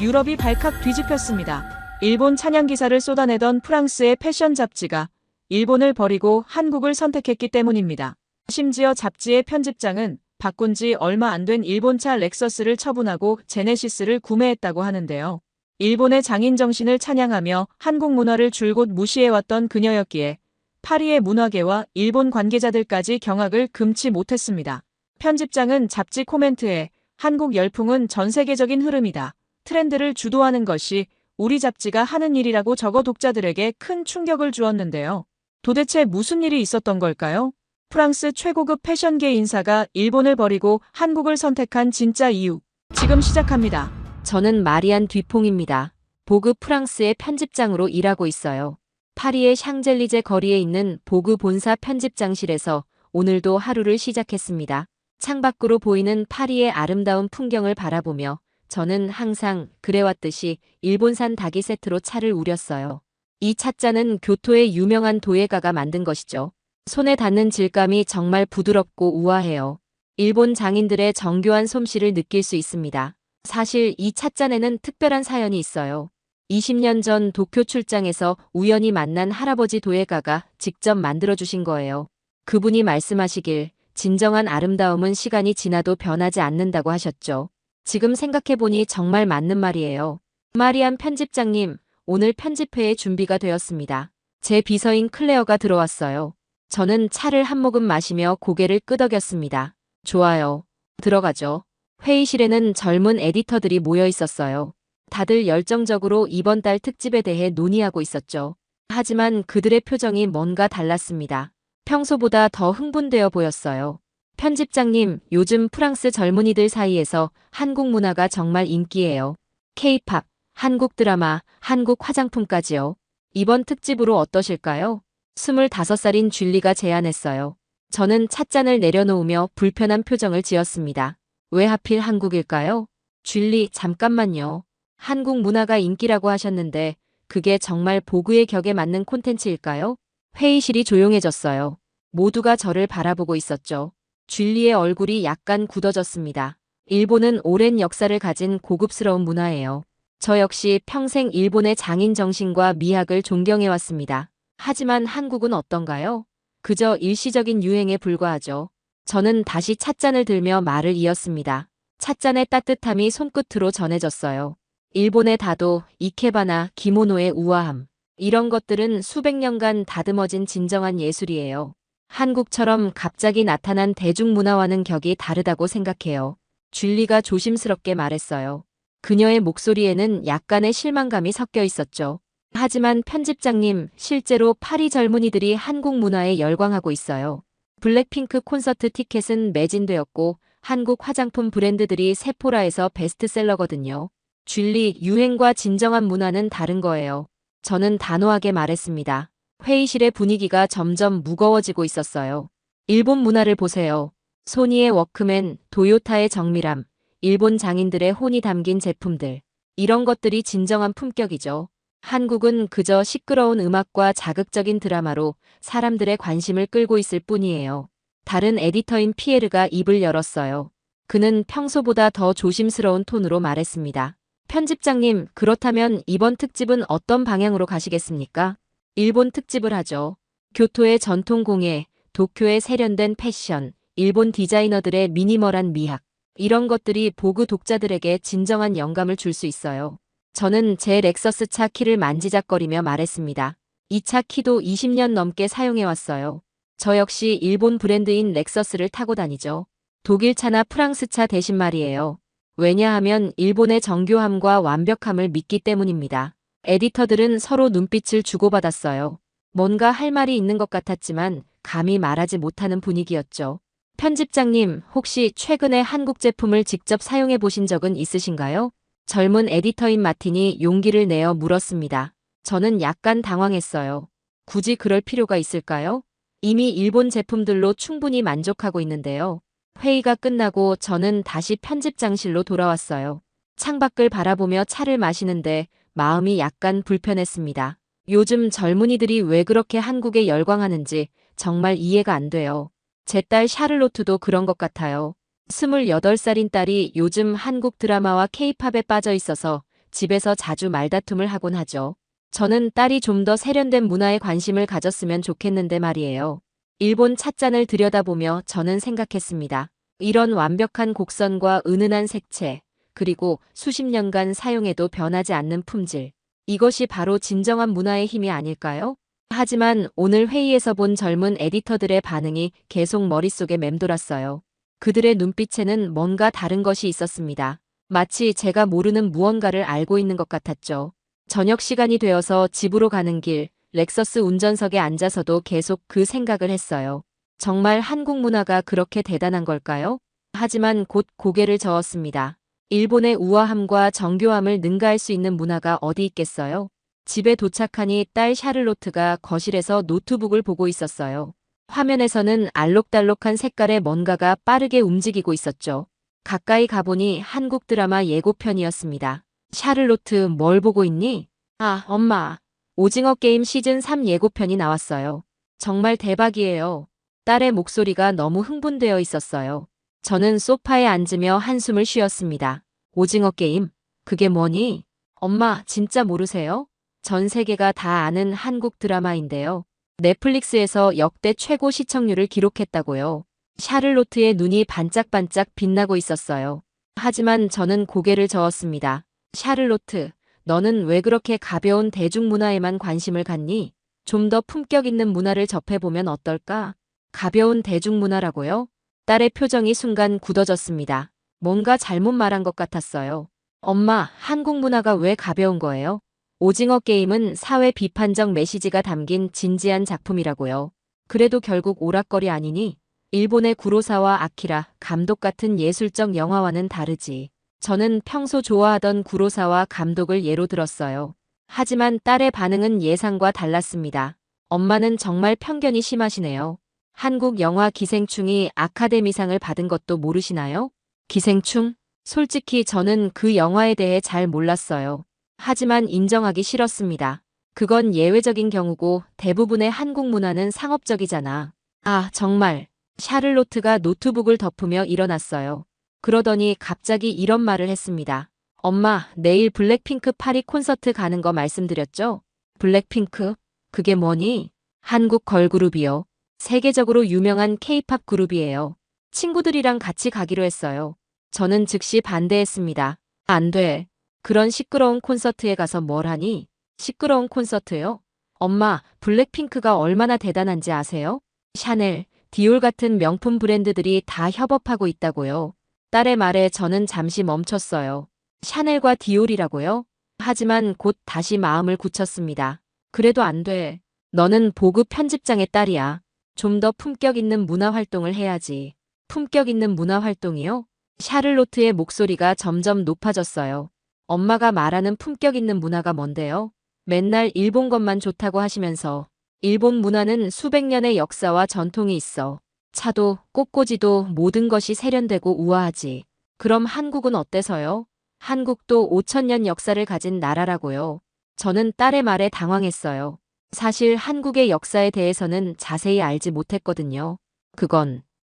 유럽이 발칵 뒤집혔습니다. 일본 찬양 기사를 쏟아내던 프랑스의 패션 잡지가 일본을 버리고 한국을 선택했기 때문입니다. 심지어 잡지의 편집장은 바꾼 지 얼마 안 된 일본차 렉서스를 처분하고 제네시스를 구매했다고 하는데요. 일본의 장인 정신을 찬양하며 한국 문화를 줄곧 무시해왔던 그녀였기에 파리의 문화계와 일본 관계자들까지 경악을 금치 못했습니다. 편집장은 잡지 코멘트에 한국 열풍은 전 세계적인 흐름이다. 트렌드를 주도하는 것이 우리 잡지가 하는 일이라고 적어 독자들에게 큰 충격을 주었는데요. 도대체 무슨 일이 있었던 걸까요? 프랑스 최고급 패션계 인사가 일본을 버리고 한국을 선택한 진짜 이유. 지금 시작합니다. 저는 마리안 뒤퐁입니다. 보그 프랑스의 편집장으로 일하고 있어요. 파리의 샹젤리제 거리에 있는 보그 본사 편집장실에서 오늘도 하루를 시작했습니다. 창밖으로 보이는 파리의 아름다운 풍경을 바라보며 저는 항상 그래왔듯이 일본산 닭이 세트로 차를 우렸어요. 이 찻잔은 교토의 유명한 도예가가 만든 것이죠. 손에 닿는 질감이 정말 부드럽고 우아해요. 일본 장인들의 정교한 솜씨를 느낄 수 있습니다. 사실 이 찻잔에는 특별한 사연이 있어요. 20년 전 도쿄 출장에서 우연히 만난 할아버지 도예가가 직접 만들어주신 거예요. 그분이 말씀하시길 진정한 아름다움은 시간이 지나도 변하지 않는다고 하셨죠. 지금 생각해보니 정말 맞는 말이에요. 마리안 편집장님, 오늘 편집회의 준비가 되었습니다. 제 비서인 클레어가 들어왔어요. 저는 차를 한 모금 마시며 고개를 끄덕였습니다. 좋아요. 들어가죠. 회의실에는 젊은 에디터들이 모여 있었어요. 다들 열정적으로 이번 달 특집에 대해 논의하고 있었죠. 하지만 그들의 표정이 뭔가 달랐습니다. 평소보다 더 흥분되어 보였어요. 편집장님, 요즘 프랑스 젊은이들 사이에서 한국 문화가 정말 인기예요. K-팝, 한국 드라마, 한국 화장품까지요. 이번 특집으로 어떠실까요? 25살인 줄리가 제안했어요. 저는 찻잔을 내려놓으며 불편한 표정을 지었습니다. 왜 하필 한국일까요? 줄리, 잠깐만요. 한국 문화가 인기라고 하셨는데 그게 정말 보그의 격에 맞는 콘텐츠일까요? 회의실이 조용해졌어요. 모두가 저를 바라보고 있었죠. 줄리의 얼굴이 약간 굳어졌습니다. 일본은 오랜 역사를 가진 고급스러운 문화예요. 저 역시 평생 일본의 장인 정신과 미학을 존경해왔습니다. 하지만 한국은 어떤가요? 그저 일시적인 유행에 불과하죠. 저는 다시 찻잔을 들며 말을 이었습니다. 찻잔의 따뜻함이 손끝으로 전해졌어요. 일본의 다도, 이케바나, 기모노의 우아함. 이런 것들은 수백 년간 다듬어진 진정한 예술이에요. 한국처럼 갑자기 나타난 대중문화와는 격이 다르다고 생각해요. 줄리가 조심스럽게 말했어요. 그녀의 목소리에는 약간의 실망감이 섞여 있었죠. 하지만 편집장님, 실제로 파리 젊은이들이 한국 문화에 열광하고 있어요. 블랙핑크 콘서트 티켓은 매진되었고 한국 화장품 브랜드들이 세포라에서 베스트셀러거든요. 줄리, 유행과 진정한 문화는 다른 거예요. 저는 단호하게 말했습니다. 회의실의 분위기가 점점 무거워지고 있었어요. 일본 문화를 보세요. 소니의 워크맨, 도요타의 정밀함, 일본 장인들의 혼이 담긴 제품들. 이런 것들이 진정한 품격이죠. 한국은 그저 시끄러운 음악과 자극적인 드라마로 사람들의 관심을 끌고 있을 뿐이에요. 다른 에디터인 피에르가 입을 열었어요. 그는 평소보다 더 조심스러운 톤으로 말했습니다. 편집장님, 그렇다면 이번 특집은 어떤 방향으로 가시겠습니까? 일본 특집을 하죠. 교토의 전통 공예, 도쿄의 세련된 패션, 일본 디자이너들의 미니멀한 미학. 이런 것들이 보그 독자들에게 진정한 영감을 줄 수 있어요. 저는 제 렉서스 차 키를 만지작거리며 말했습니다. 이 차 키도 20년 넘게 사용해왔어요. 저 역시 일본 브랜드인 렉서스를 타고 다니죠. 독일 차나 프랑스 차 대신 말이에요. 왜냐하면 일본의 정교함과 완벽함을 믿기 때문입니다. 에디터들은 서로 눈빛을 주고받았어요. 뭔가 할 말이 있는 것 같았지만 감히 말하지 못하는 분위기였죠. 편집장님, 혹시 최근에 한국 제품을 직접 사용해 보신 적은 있으신가요? 젊은 에디터인 마틴이 용기를 내어 물었습니다. 저는 약간 당황했어요. 굳이 그럴 필요가 있을까요? 이미 일본 제품들로 충분히 만족하고 있는데요. 회의가 끝나고 저는 다시 편집장실로 돌아왔어요. 창밖을 바라보며 차를 마시는데 마음이 약간 불편했습니다. 요즘 젊은이들이 왜 그렇게 한국에 열광하는지 정말 이해가 안 돼요. 제 딸 샤를로트도 그런 것 같아요. 28살인 딸이 요즘 한국 드라마와 케이팝에 빠져 있어서 집에서 자주 말다툼을 하곤 하죠. 저는 딸이 좀 더 세련된 문화에 관심을 가졌으면 좋겠는데 말이에요. 일본 찻잔을 들여다보며 저는 생각했습니다. 이런 완벽한 곡선과 은은한 색채, 그리고 수십 년간 사용해도 변하지 않는 품질. 이것이 바로 진정한 문화의 힘이 아닐까요? 하지만 오늘 회의에서 본 젊은 에디터들의 반응이 계속 머릿속에 맴돌았어요. 그들의 눈빛에는 뭔가 다른 것이 있었습니다. 마치 제가 모르는 무언가를 알고 있는 것 같았죠. 저녁 시간이 되어서 집으로 가는 길, 렉서스 운전석에 앉아서도 계속 그 생각을 했어요. 정말 한국 문화가 그렇게 대단한 걸까요? 하지만 곧 고개를 저었습니다. 일본의 우아함과 정교함을 능가할 수 있는 문화가 어디 있겠어요? 집에 도착하니 딸 샤를로트가 거실에서 노트북을 보고 있었어요. 화면에서는 알록달록한 색깔의 뭔가가 빠르게 움직이고 있었죠. 가까이 가보니 한국 드라마 예고편이었습니다. 샤를로트, 뭘 보고 있니? 아, 엄마. 오징어 게임 시즌 3 예고편이 나왔어요. 정말 대박이에요. 딸의 목소리가 너무 흥분되어 있었어요. 저는 소파에 앉으며 한숨을 쉬었습니다. 오징어 게임? 그게 뭐니? 엄마, 진짜 모르세요? 전 세계가 다 아는 한국 드라마인데요. 넷플릭스에서 역대 최고 시청률을 기록했다고요. 샤를로트의 눈이 반짝반짝 빛나고 있었어요. 하지만 저는 고개를 저었습니다. 샤를로트, 너는 왜 그렇게 가벼운 대중문화에만 관심을 갖니? 좀 더 품격 있는 문화를 접해보면 어떨까? 가벼운 대중문화라고요? 딸의 표정이 순간 굳어졌습니다. 뭔가 잘못 말한 것 같았어요. 엄마, 한국 문화가 왜 가벼운 거예요? 오징어 게임은 사회 비판적 메시지가 담긴 진지한 작품이라고요. 그래도 결국 오락거리 아니니? 일본의 구로사와 아키라, 감독 같은 예술적 영화와는 다르지. 저는 평소 좋아하던 구로사와 감독을 예로 들었어요. 하지만 딸의 반응은 예상과 달랐습니다. 엄마는 정말 편견이 심하시네요. 한국 영화 기생충이 아카데미상을 받은 것도 모르시나요? 기생충? 솔직히 저는 그 영화에 대해 잘 몰랐어요. 하지만 인정하기 싫었습니다. 그건 예외적인 경우고 대부분의 한국 문화는 상업적이잖아. 아, 정말. 샤를로트가 노트북을 덮으며 일어났어요. 그러더니 갑자기 이런 말을 했습니다. 엄마, 내일 블랙핑크 파리 콘서트 가는 거 말씀드렸죠? 블랙핑크? 그게 뭐니? 한국 걸그룹이요. 세계적으로 유명한 케이팝 그룹이에요. 친구들이랑 같이 가기로 했어요. 저는 즉시 반대했습니다. 안 돼. 그런 시끄러운 콘서트에 가서 뭘 하니? 시끄러운 콘서트요? 엄마, 블랙핑크가 얼마나 대단한지 아세요? 샤넬, 디올 같은 명품 브랜드들이 다 협업하고 있다고요. 딸의 말에 저는 잠시 멈췄어요. 샤넬과 디올이라고요? 하지만 곧 다시 마음을 굳혔습니다. 그래도 안 돼. 너는 보급 편집장의 딸이야. 좀 더 품격 있는 문화 활동을 해야지. 품격 있는 문화 활동이요? 샤를로트의 목소리가 점점 높아졌어요. 엄마가 말하는 품격 있는 문화가 뭔데요? 맨날 일본 것만 좋다고 하시면서 일본 문화는 수백 년의 역사와 전통이 있어. 차도 꽃꽂이도 모든 것이 세련되고 우아하지. 그럼 한국은 어때서요? 한국도 5,000년 역사를 가진 나라라고요. 저는 딸의 말에 당황했어요. 사실 한국의 역사에 대해서는 자세히 알지 못했거든요.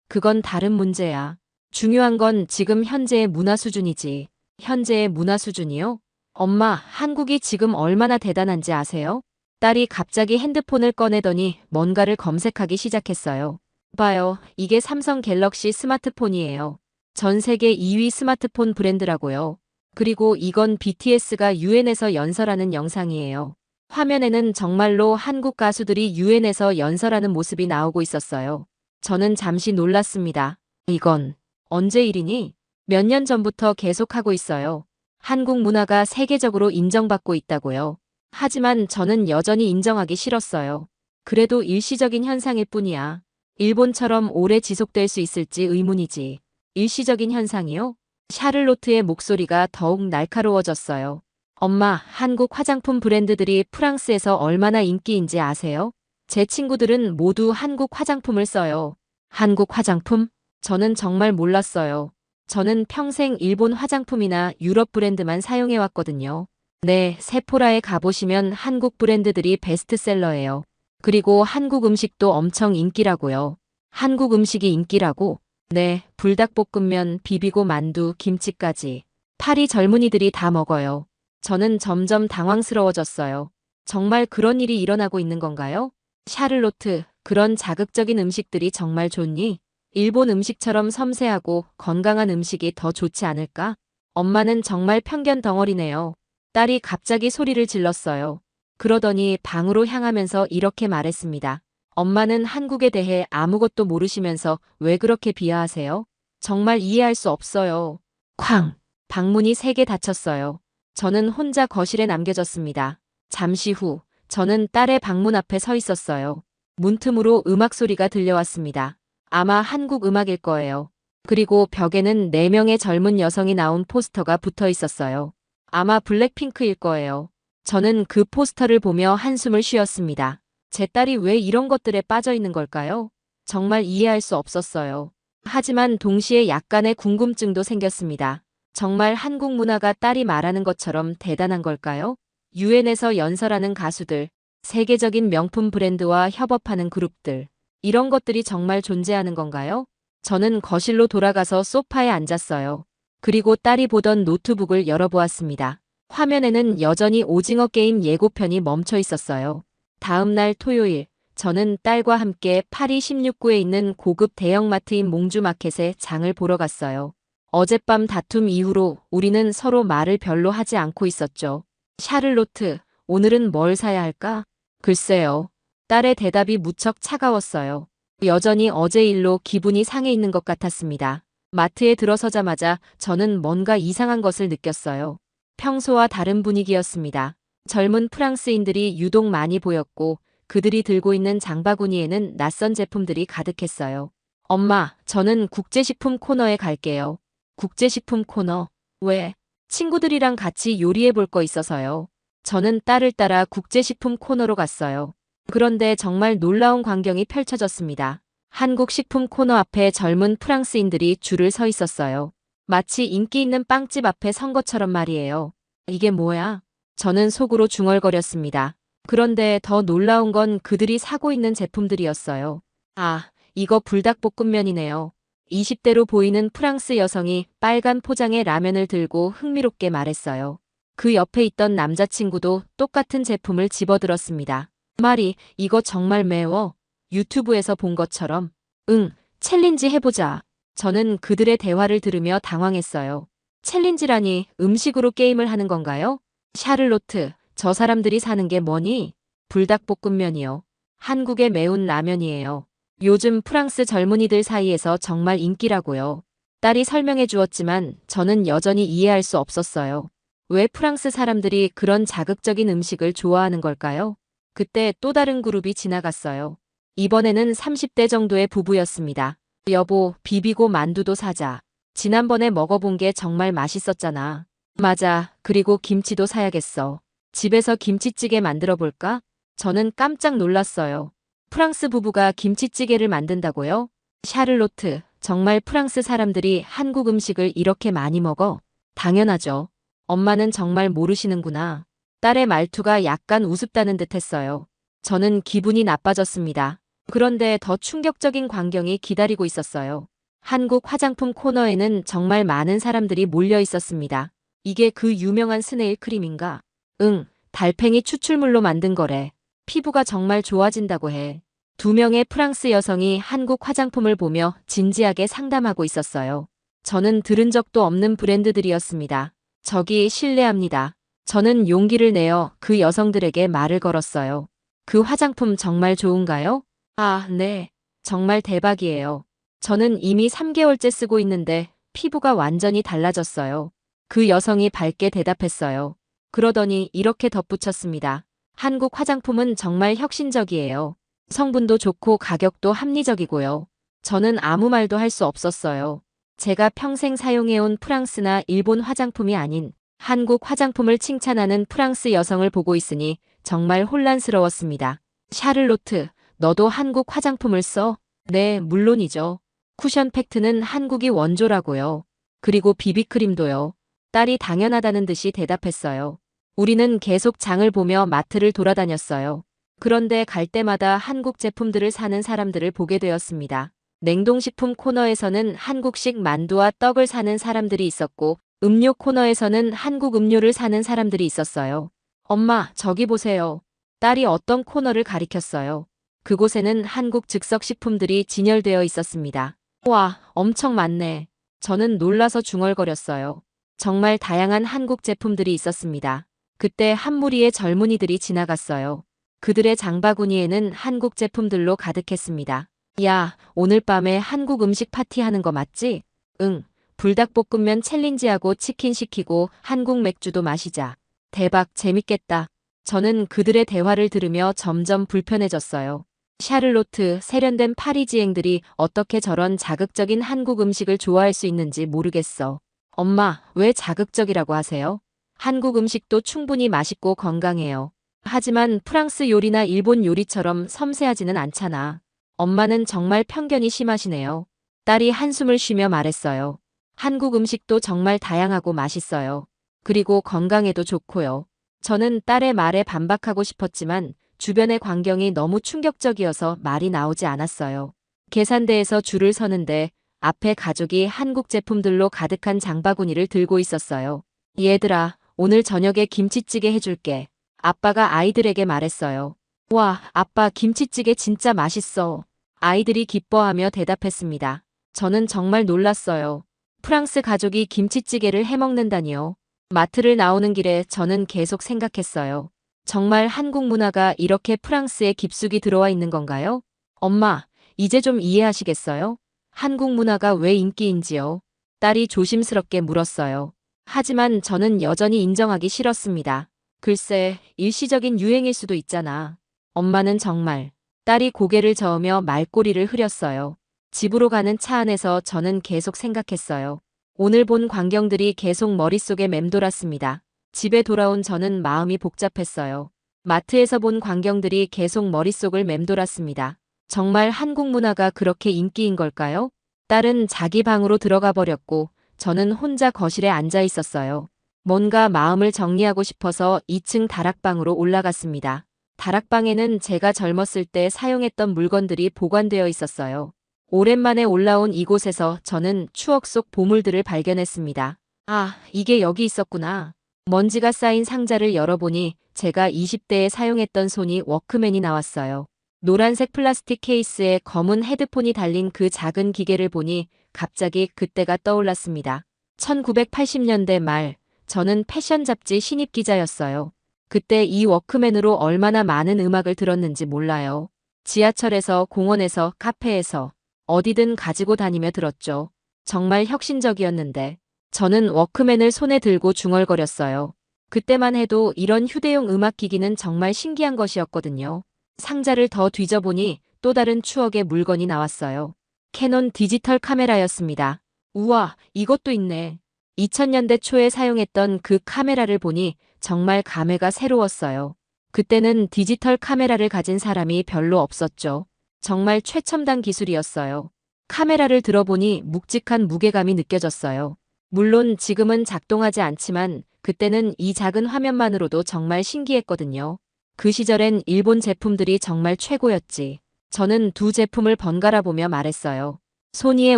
그건 다른 문제야. 중요한 건 지금 현재의 문화 수준이지. 현재의 문화 수준이요? 엄마, 한국이 지금 얼마나 대단한지 아세요? 딸이 갑자기 핸드폰을 꺼내더니 뭔가를 검색하기 시작했어요. 봐요, 이게 삼성 갤럭시 스마트폰이에요. 전 세계 2위 스마트폰 브랜드라고요. 그리고 이건 BTS가 유엔에서 연설하는 영상이에요. 화면에는 정말로 한국 가수들이 유엔에서 연설하는 모습이 나오고 있었어요. 저는 잠시 놀랐습니다. 이건 언제 일이니? 몇 년 전부터 계속하고 있어요. 한국 문화가 세계적으로 인정받고 있다고요. 하지만 저는 여전히 인정하기 싫었어요. 그래도 일시적인 현상일 뿐이야. 일본처럼 오래 지속될 수 있을지 의문이지. 일시적인 현상이요? 샤를로트의 목소리가 더욱 날카로워졌어요. 엄마, 한국 화장품 브랜드들이 프랑스에서 얼마나 인기인지 아세요? 제 친구들은 모두 한국 화장품을 써요. 한국 화장품? 저는 정말 몰랐어요. 저는 평생 일본 화장품이나 유럽 브랜드만 사용해왔거든요. 네, 세포라에 가보시면 한국 브랜드들이 베스트셀러예요. 그리고 한국 음식도 엄청 인기라고요. 한국 음식이 인기라고? 네, 불닭볶음면, 비비고 만두, 김치까지. 파리 젊은이들이 다 먹어요. 저는 점점 당황스러워졌어요. 정말 그런 일이 일어나고 있는 건가요? 샤를로트, 그런 자극적인 음식들이 정말 좋니? 일본 음식처럼 섬세하고 건강한 음식이 더 좋지 않을까? 엄마는 정말 편견 덩어리네요. 딸이 갑자기 소리를 질렀어요. 그러더니 방으로 향하면서 이렇게 말했습니다. 엄마는 한국에 대해 아무것도 모르시면서 왜 그렇게 비하하세요? 정말 이해할 수 없어요. 쾅! 방문이 3개 닫혔어요. 저는 혼자 거실에 남겨졌습니다. 잠시 후, 저는 딸의 방문 앞에 서 있었어요. 문틈으로 음악 소리가 들려왔습니다. 아마 한국 음악일 거예요. 그리고 벽에는 4명의 젊은 여성이 나온 포스터가 붙어 있었어요. 아마 블랙핑크일 거예요. 저는 그 포스터를 보며 한숨을 쉬었습니다. 제 딸이 왜 이런 것들에 빠져 있는 걸까요? 정말 이해할 수 없었어요. 하지만 동시에 약간의 궁금증도 생겼습니다. 정말 한국 문화가 딸이 말하는 것처럼 대단한 걸까요? 유엔에서 연설하는 가수들, 세계적인 명품 브랜드와 협업하는 그룹들, 이런 것들이 정말 존재하는 건가요? 저는 거실로 돌아가서 소파에 앉았어요. 그리고 딸이 보던 노트북을 열어보았습니다. 화면에는 여전히 오징어 게임 예고편이 멈춰 있었어요. 다음 날 토요일, 저는 딸과 함께 파리 16구에 있는 고급 대형마트인 몽주마켓에 장을 보러 갔어요. 어젯밤 다툼 이후로 우리는 서로 말을 별로 하지 않고 있었죠. 샤를로트, 오늘은 뭘 사야 할까? 글쎄요. 딸의 대답이 무척 차가웠어요. 여전히 어제 일로 기분이 상해 있는 것 같았습니다. 마트에 들어서자마자 저는 뭔가 이상한 것을 느꼈어요. 평소와 다른 분위기였습니다. 젊은 프랑스인들이 유독 많이 보였고 그들이 들고 있는 장바구니에는 낯선 제품들이 가득했어요. 엄마, 저는 국제식품 코너에 갈게요. 국제식품 코너? 왜? 친구들이랑 같이 요리해 볼 거 있어서요. 저는 딸을 따라 국제식품 코너로 갔어요. 그런데 정말 놀라운 광경이 펼쳐졌습니다. 한국 식품 코너 앞에 젊은 프랑스인들이 줄을 서 있었어요. 마치 인기 있는 빵집 앞에 선 것처럼 말이에요. 이게 뭐야? 저는 속으로 중얼거렸습니다. 그런데 더 놀라운 건 그들이 사고 있는 제품들이었어요. 아, 이거 불닭볶음면이네요. 20대로 보이는 프랑스 여성이 빨간 포장의 라면을 들고 흥미롭게 말했어요. 그 옆에 있던 남자친구도 똑같은 제품을 집어들었습니다. 말이, 이거 정말 매워. 유튜브에서 본 것처럼. 응, 챌린지 해보자. 저는 그들의 대화를 들으며 당황했어요. 챌린지라니 음식으로 게임을 하는 건가요? 샤를로트, 저 사람들이 사는 게 뭐니? 불닭볶음면이요. 한국의 매운 라면이에요. 요즘 프랑스 젊은이들 사이에서 정말 인기라고요. 딸이 설명해 주었지만 저는 여전히 이해할 수 없었어요. 왜 프랑스 사람들이 그런 자극적인 음식을 좋아하는 걸까요? 그때 또 다른 그룹이 지나갔어요. 이번에는 30대 정도의 부부였습니다. 여보, 비비고 만두도 사자. 지난번에 먹어본 게 정말 맛있었잖아. 맞아. 그리고 김치도 사야겠어. 집에서 김치찌개 만들어 볼까? 저는 깜짝 놀랐어요. 프랑스 부부가 김치찌개를 만든다고요? 샤를로트, 정말 프랑스 사람들이 한국 음식을 이렇게 많이 먹어? 당연하죠. 엄마는 정말 모르시는구나. 딸의 말투가 약간 우습다는 듯 했어요. 저는 기분이 나빠졌습니다. 그런데 더 충격적인 광경이 기다리고 있었어요. 한국 화장품 코너에는 정말 많은 사람들이 몰려 있었습니다. 이게 그 유명한 스네일 크림인가? 응, 달팽이 추출물로 만든 거래. 피부가 정말 좋아진다고 해. 2명의 프랑스 여성이 한국 화장품을 보며 진지하게 상담하고 있었어요. 저는 들은 적도 없는 브랜드들이었습니다. 저기 실례합니다. 저는 용기를 내어 그 여성들에게 말을 걸었어요. 그 화장품 정말 좋은가요? 아, 네. 정말 대박이에요. 저는 이미 3개월째 쓰고 있는데 피부가 완전히 달라졌어요. 그 여성이 밝게 대답했어요. 그러더니 이렇게 덧붙였습니다. 한국 화장품은 정말 혁신적이에요. 성분도 좋고 가격도 합리적이고요. 저는 아무 말도 할 수 없었어요. 제가 평생 사용해온 프랑스나 일본 화장품이 아닌 한국 화장품을 칭찬하는 프랑스 여성을 보고 있으니 정말 혼란스러웠습니다. 샤를로트, 너도 한국 화장품을 써? 네, 물론이죠. 쿠션 팩트는 한국이 원조라고요. 그리고 비비크림도요. 딸이 당연하다는 듯이 대답했어요. 우리는 계속 장을 보며 마트를 돌아다녔어요. 그런데 갈 때마다 한국 제품들을 사는 사람들을 보게 되었습니다. 냉동식품 코너에서는 한국식 만두와 떡을 사는 사람들이 있었고 음료 코너에서는 한국 음료를 사는 사람들이 있었어요. 엄마, 저기 보세요. 딸이 어떤 코너를 가리켰어요. 그곳에는 한국 즉석 식품들이 진열되어 있었습니다. 와, 엄청 많네. 저는 놀라서 중얼거렸어요. 정말 다양한 한국 제품들이 있었습니다. 그때 한 무리의 젊은이들이 지나갔어요. 그들의 장바구니에는 한국 제품들로 가득했습니다. 야, 오늘 밤에 한국 음식 파티하는 거 맞지? 응. 불닭볶음면 챌린지하고 치킨 시키고 한국 맥주도 마시자. 대박, 재밌겠다. 저는 그들의 대화를 들으며 점점 불편해졌어요. 샤를로트, 세련된 파리지앵들이 어떻게 저런 자극적인 한국 음식을 좋아할 수 있는지 모르겠어. 엄마, 왜 자극적이라고 하세요? 한국 음식도 충분히 맛있고 건강해요. 하지만 프랑스 요리나 일본 요리처럼 섬세하지는 않잖아. 엄마는 정말 편견이 심하시네요. 딸이 한숨을 쉬며 말했어요. 한국 음식도 정말 다양하고 맛있어요. 그리고 건강에도 좋고요. 저는 딸의 말에 반박하고 싶었지만 주변의 광경이 너무 충격적이어서 말이 나오지 않았어요. 계산대에서 줄을 서는데 앞에 가족이 한국 제품들로 가득한 장바구니를 들고 있었어요. 얘들아, 오늘 저녁에 김치찌개 해줄게. 아빠가 아이들에게 말했어요. 와, 아빠 김치찌개 진짜 맛있어. 아이들이 기뻐하며 대답했습니다. 저는 정말 놀랐어요. 프랑스 가족이 김치찌개를 해먹는다니요. 마트를 나오는 길에 저는 계속 생각했어요. 정말 한국 문화가 이렇게 프랑스에 깊숙이 들어와 있는 건가요? 엄마, 이제 좀 이해하시겠어요? 한국 문화가 왜 인기인지요? 딸이 조심스럽게 물었어요. 하지만 저는 여전히 인정하기 싫었습니다. 글쎄, 일시적인 유행일 수도 있잖아. 엄마는 정말. 딸이 고개를 저으며 말꼬리를 흐렸어요. 집으로 가는 차 안에서 저는 계속 생각했어요. 오늘 본 광경들이 계속 머릿속에 맴돌았습니다. 집에 돌아온 저는 마음이 복잡했어요. 마트에서 본 광경들이 계속 머릿속을 맴돌았습니다. 정말 한국 문화가 그렇게 인기인 걸까요? 딸은 자기 방으로 들어가 버렸고 저는 혼자 거실에 앉아 있었어요. 뭔가 마음을 정리하고 싶어서 2층 다락방으로 올라갔습니다. 다락방에는 제가 젊었을 때 사용했던 물건들이 보관되어 있었어요. 오랜만에 올라온 이곳에서 저는 추억 속 보물들을 발견했습니다. 아, 이게 여기 있었구나. 먼지가 쌓인 상자를 열어보니 제가 20대에 사용했던 소니 워크맨이 나왔어요. 노란색 플라스틱 케이스에 검은 헤드폰이 달린 그 작은 기계를 보니 갑자기 그때가 떠올랐습니다. 1980년대 말, 저는 패션 잡지 신입 기자였어요. 그때 이 워크맨으로 얼마나 많은 음악을 들었는지 몰라요. 지하철에서, 공원에서, 카페에서 어디든 가지고 다니며 들었죠. 정말 혁신적이었는데 저는 워크맨을 손에 들고 중얼거렸어요. 그때만 해도 이런 휴대용 음악기기는 정말 신기한 것이었거든요. 상자를 더 뒤져보니 또 다른 추억의 물건이 나왔어요. 캐논 디지털 카메라였습니다. 우와, 이것도 있네. 2000년대 초에 사용했던 그 카메라를 보니 정말 감회가 새로웠어요. 그때는 디지털 카메라를 가진 사람이 별로 없었죠. 정말 최첨단 기술이었어요. 카메라를 들어보니 묵직한 무게감이 느껴졌어요. 물론 지금은 작동하지 않지만 그때는 이 작은 화면만으로도 정말 신기했거든요. 그 시절엔 일본 제품들이 정말 최고였지. 저는 두 제품을 번갈아 보며 말했어요. 소니의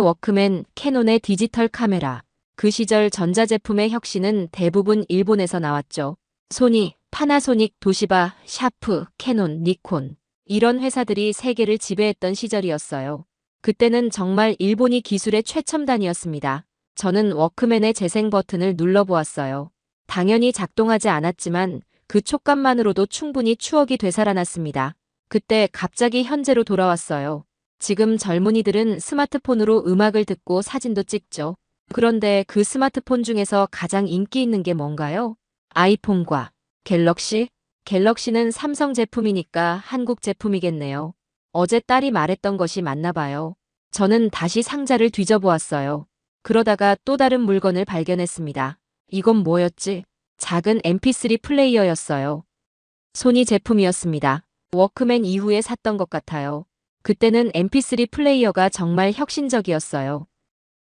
워크맨, 캐논의 디지털 카메라. 그 시절 전자제품의 혁신은 대부분 일본에서 나왔죠. 소니, 파나소닉, 도시바, 샤프, 캐논, 니콘. 이런 회사들이 세계를 지배했던 시절이었어요. 그때는 정말 일본이 기술의 최첨단이었습니다. 저는 워크맨의 재생 버튼을 눌러보았어요. 당연히 작동하지 않았지만 그 촉감만으로도 충분히 추억이 되살아났습니다. 그때 갑자기 현재로 돌아왔어요. 지금 젊은이들은 스마트폰으로 음악을 듣고 사진도 찍죠. 그런데 그 스마트폰 중에서 가장 인기 있는 게 뭔가요? 아이폰과 갤럭시? 갤럭시는 삼성 제품이니까 한국 제품이겠네요. 어제 딸이 말했던 것이 맞나 봐요. 저는 다시 상자를 뒤져보았어요. 그러다가 또 다른 물건을 발견했습니다. 이건 뭐였지? 작은 mp3 플레이어였어요. 소니 제품이었습니다. 워크맨 이후에 샀던 것 같아요. 그때는 mp3 플레이어가 정말 혁신적이었어요.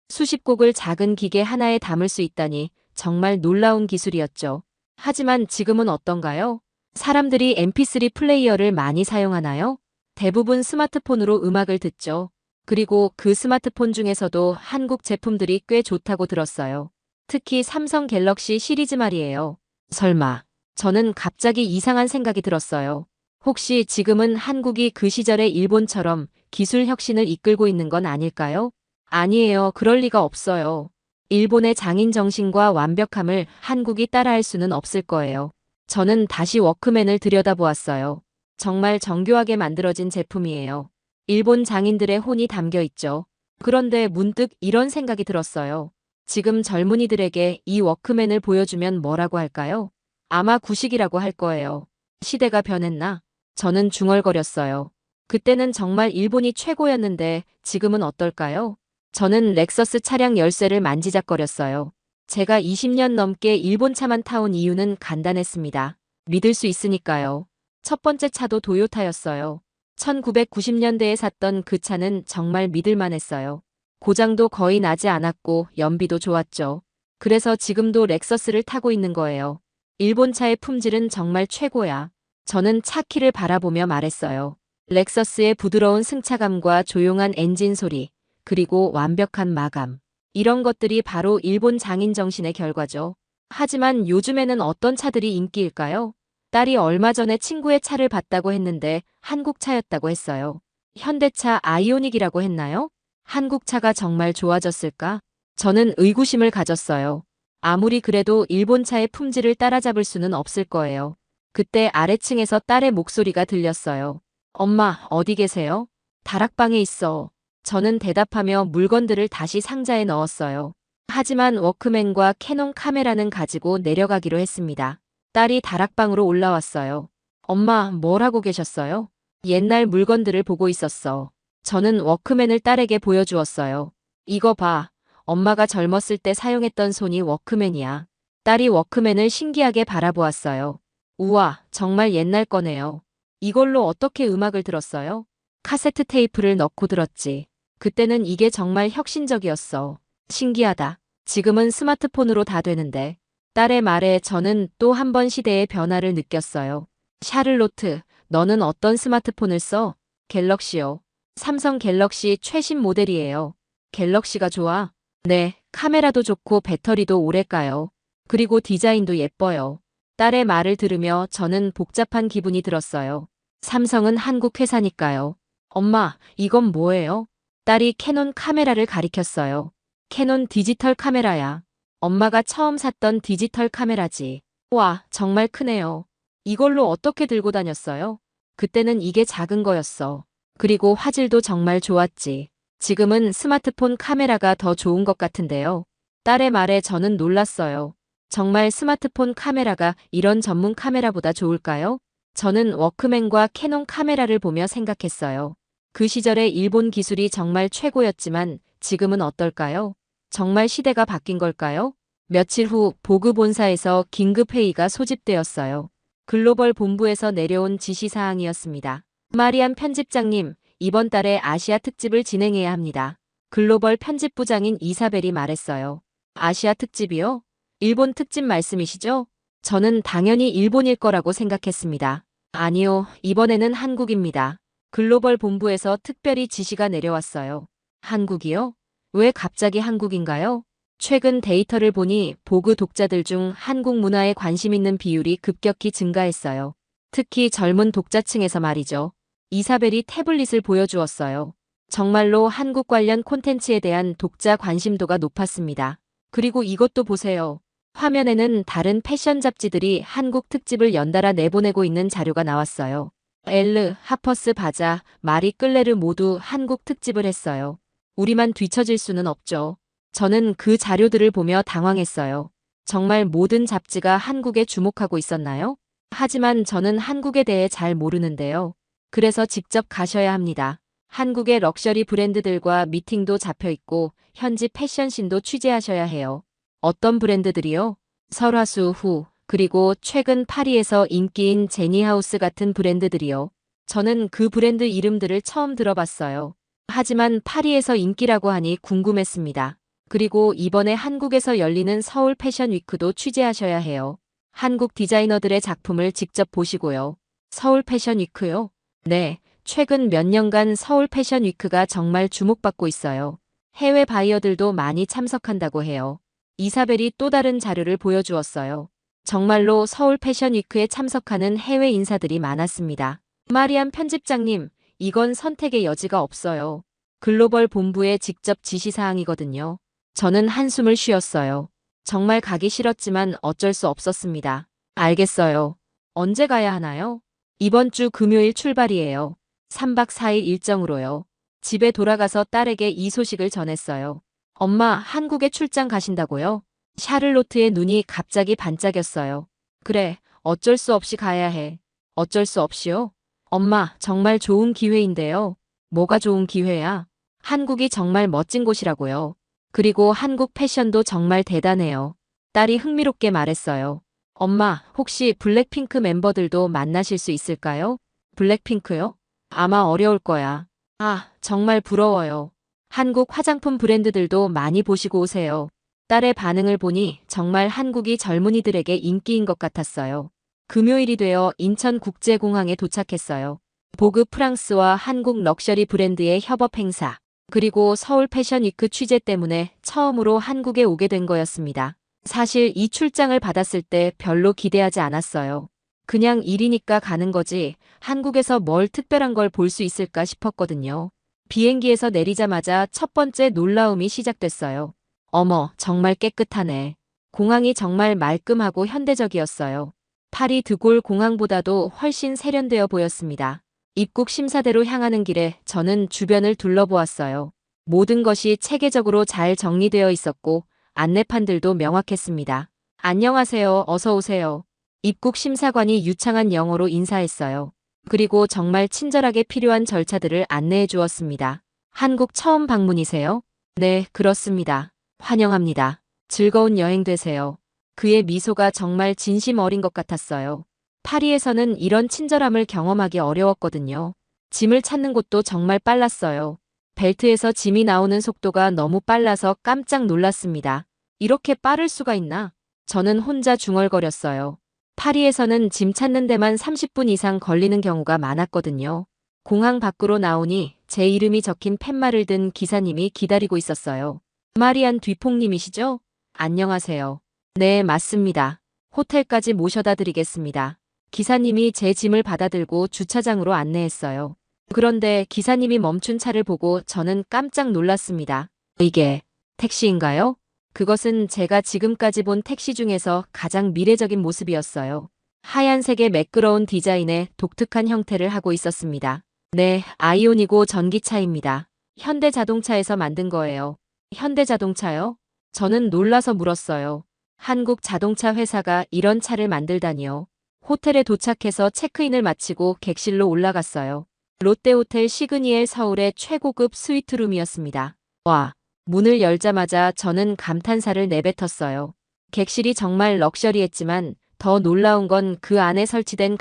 수십 곡을 작은 기계 하나에 담을 수 있다니 정말 놀라운 기술이었죠. 하지만 지금은 어떤가요? 사람들이 mp3 플레이어를 많이 사용하나요? 대부분 스마트폰으로 음악을 듣죠. 그리고 그 스마트폰 중에서도 한국 제품들이 꽤 좋다고 들었어요. 특히 삼성 갤럭시 시리즈 말이에요. 설마. 저는 갑자기 이상한 생각이 들었어요. 혹시 지금은 한국이 그 시절의 일본처럼 기술 혁신을 이끌고 있는 건 아닐까요? 아니에요. 그럴 리가 없어요. 일본의 장인 정신과 완벽함을 한국이 따라할 수는 없을 거예요. 저는 다시 워크맨을 들여다보았어요. 정말 정교하게 만들어진 제품이에요. 일본 장인들의 혼이 담겨 있죠. 그런데 문득 이런 생각이 들었어요. 지금 젊은이들에게 이 워크맨을 보여주면 뭐라고 할까요? 아마 구식이라고 할 거예요. 시대가 변했나? 저는 중얼거렸어요. 그때는 정말 일본이 최고였는데 지금은 어떨까요? 저는 렉서스 차량 열쇠를 만지작거렸어요. 제가 20년 넘게 일본 차만 타온 이유는 간단했습니다. 믿을 수 있으니까요. 첫 번째 차도 도요타였어요. 1990년대에 샀던 그 차는 정말 믿을만했어요. 고장도 거의 나지 않았고 연비도 좋았죠. 그래서 지금도 렉서스를 타고 있는 거예요. 일본 차의 품질은 정말 최고야. 저는 차 키를 바라보며 말했어요. 렉서스의 부드러운 승차감과 조용한 엔진 소리, 그리고 완벽한 마감. 이런 것들이 바로 일본 장인 정신의 결과죠. 하지만 요즘에는 어떤 차들이 인기일까요? 딸이 얼마 전에 친구의 차를 봤다고 했는데 한국 차였다고 했어요. 현대차 아이오닉이라고 했나요? 한국 차가 정말 좋아졌을까? 저는 의구심을 가졌어요. 아무리 그래도 일본 차의 품질을 따라잡을 수는 없을 거예요. 그때 아래층에서 딸의 목소리가 들렸어요. 엄마, 어디 계세요? 다락방에 있어. 저는 대답하며 물건들을 다시 상자에 넣었어요. 하지만 워크맨과 캐논 카메라는 가지고 내려가기로 했습니다. 딸이 다락방으로 올라왔어요. 엄마, 뭘 하고 계셨어요? 옛날 물건들을 보고 있었어. 저는 워크맨을 딸에게 보여주었어요. 이거 봐. 엄마가 젊었을 때 사용했던 소니 워크맨이야. 딸이 워크맨을 신기하게 바라보았어요. 우와, 정말 옛날 거네요. 이걸로 어떻게 음악을 들었어요? 카세트 테이프를 넣고 들었지. 그때는 이게 정말 혁신적이었어. 신기하다. 지금은 스마트폰으로 다 되는데. 딸의 말에 저는 또 한 번 시대의 변화를 느꼈어요. 샤를로트, 너는 어떤 스마트폰을 써? 갤럭시요. 삼성 갤럭시 최신 모델이에요. 갤럭시가 좋아? 네, 카메라도 좋고 배터리도 오래 가요. 그리고 디자인도 예뻐요. 딸의 말을 들으며 저는 복잡한 기분이 들었어요. 삼성은 한국 회사니까요. 엄마, 이건 뭐예요? 딸이 캐논 카메라를 가리켰어요. 캐논 디지털 카메라야. 엄마가 처음 샀던 디지털 카메라지. 와, 정말 크네요. 이걸로 어떻게 들고 다녔어요? 그때는 이게 작은 거였어. 그리고 화질도 정말 좋았지. 지금은 스마트폰 카메라가 더 좋은 것 같은데요. 딸의 말에 저는 놀랐어요. 정말 스마트폰 카메라가 이런 전문 카메라보다 좋을까요? 저는 워크맨과 캐논 카메라를 보며 생각했어요. 그 시절의 일본 기술이 정말 최고였지만 지금은 어떨까요? 정말 시대가 바뀐 걸까요? 며칠 후 보그 본사에서 긴급회의가 소집되었어요. 글로벌 본부에서 내려온 지시사항이었습니다. 마리안 편집장님, 이번 달에 아시아 특집을 진행해야 합니다. 글로벌 편집부장인 이사벨이 말했어요. 아시아 특집이요? 일본 특집 말씀이시죠? 저는 당연히 일본일 거라고 생각했습니다. 아니요, 이번에는 한국입니다. 글로벌 본부에서 특별히 지시가 내려왔어요. 한국이요? 왜 갑자기 한국인가요? 최근 데이터를 보니 보그 독자들 중 한국 문화에 관심 있는 비율이 급격히 증가했어요. 특히 젊은 독자층에서 말이죠. 이사벨이 태블릿을 보여주었어요. 정말로 한국 관련 콘텐츠에 대한 독자 관심도가 높았습니다. 그리고 이것도 보세요. 화면에는 다른 패션 잡지들이 한국 특집을 연달아 내보내고 있는 자료가 나왔어요. 엘르, 하퍼스 바자, 마리 끌레르 모두 한국 특집을 했어요. 우리만 뒤처질 수는 없죠. 저는 그 자료들을 보며 당황했어요. 정말 모든 잡지가 한국에 주목하고 있었나요? 하지만 저는 한국에 대해 잘 모르는데요. 그래서 직접 가셔야 합니다. 한국의 럭셔리 브랜드들과 미팅도 잡혀 있고 현지 패션신도 취재하셔야 해요. 어떤 브랜드들이요? 설화수 후, 그리고 최근 파리에서 인기인 제니하우스 같은 브랜드들이요. 저는 그 브랜드 이름들을 처음 들어봤어요. 하지만 파리에서 인기라고 하니 궁금했습니다. 그리고 이번에 한국에서 열리는 서울 패션 위크도 취재하셔야 해요. 한국 디자이너들의 작품을 직접 보시고요. 서울 패션 위크요? 네, 최근 몇 년간 서울 패션 위크가 정말 주목받고 있어요. 해외 바이어들도 많이 참석한다고 해요. 이사벨이 또 다른 자료를 보여주었어요. 정말로 서울 패션위크에 참석하는 해외 인사들이 많았습니다. 마리안 편집장님, 이건 선택의 여지가 없어요. 글로벌 본부의 직접 지시사항이거든요. 저는 한숨을 쉬었어요. 정말 가기 싫었지만 어쩔 수 없었습니다. 알겠어요. 언제 가야 하나요? 이번 주 금요일 출발이에요. 3박 4일 일정으로요. 집에 돌아가서 딸에게 이 소식을 전했어요. 엄마, 한국에 출장 가신다고요? 샤를로트의 눈이 갑자기 반짝였어요. 그래, 어쩔 수 없이 가야 해. 어쩔 수 없이요? 엄마, 정말 좋은 기회인데요. 뭐가 좋은 기회야? 한국이 정말 멋진 곳이라고요. 그리고 한국 패션도 정말 대단해요. 딸이 흥미롭게 말했어요. 엄마, 혹시 블랙핑크 멤버들도 만나실 수 있을까요? 블랙핑크요? 아마 어려울 거야. 아, 정말 부러워요. 한국 화장품 브랜드들도 많이 보시고 오세요. 딸의 반응을 보니 정말 한국이 젊은이들에게 인기인 것 같았어요. 금요일이 되어 인천국제공항에 도착했어요. 보그 프랑스와 한국 럭셔리 브랜드의 협업 행사, 그리고 서울 패션위크 취재 때문에 처음으로 한국에 오게 된 거였습니다. 사실 이 출장을 받았을 때 별로 기대하지 않았어요. 그냥 일이니까 가는 거지 한국에서 뭘 특별한 걸 볼 수 있을까 싶었거든요. 비행기에서 내리자마자 첫 번째 놀라움이 시작됐어요. 어머, 정말 깨끗하네. 공항이 정말 말끔하고 현대적이었어요. 파리 드골 공항보다도 훨씬 세련되어 보였습니다. 입국 심사대로 향하는 길에 저는 주변을 둘러보았어요. 모든 것이 체계적으로 잘 정리되어 있었고 안내판들도 명확했습니다. 안녕하세요, 어서 오세요. 입국 심사관이 유창한 영어로 인사했어요. 그리고 정말 친절하게 필요한 절차들을 안내해 주었습니다. 한국 처음 방문이세요? 네, 그렇습니다. 환영합니다. 즐거운 여행 되세요. 그의 미소가 정말 진심 어린 것 같았어요. 파리에서는 이런 친절함을 경험하기 어려웠거든요. 짐을 찾는 곳도 정말 빨랐어요. 벨트에서 짐이 나오는 속도가 너무 빨라서 깜짝 놀랐습니다. 이렇게 빠를 수가 있나? 저는 혼자 중얼거렸어요. 파리에서는 짐 찾는 데만 30분 이상 걸리는 경우가 많았거든요. 공항 밖으로 나오니 제 이름이 적힌 팻말을 든 기사님이 기다리고 있었어요. 마리안 뒤퐁님이시죠? 안녕하세요. 네, 맞습니다. 호텔까지 모셔다 드리겠습니다. 기사님이 제 짐을 받아들고 주차장으로 안내했어요. 그런데 기사님이 멈춘 차를 보고 저는 깜짝 놀랐습니다. 이게 택시인가요? 그것은 제가 지금까지 본 택시 중에서 가장 미래적인 모습이었어요. 하얀색의 매끄러운 디자인에 독특한 형태를 하고 있었습니다. 네, 아이오니고 전기차입니다. 현대자동차에서 만든 거예요. 현대자동차요? 저는 놀라서 물었어요. 한국 자동차 회사가 이런 차를 만들다니요. 호텔에 도착해서 체크인을 마치고 객실로 올라갔어요. 롯데호텔 시그니엘 서울의 최고급 스위트룸이었습니다. 와, 문을 열자마자 저는 감탄사를 내뱉었어요. 객실이 정말 럭셔리했지만 더 놀라운 건 그 안에 설치된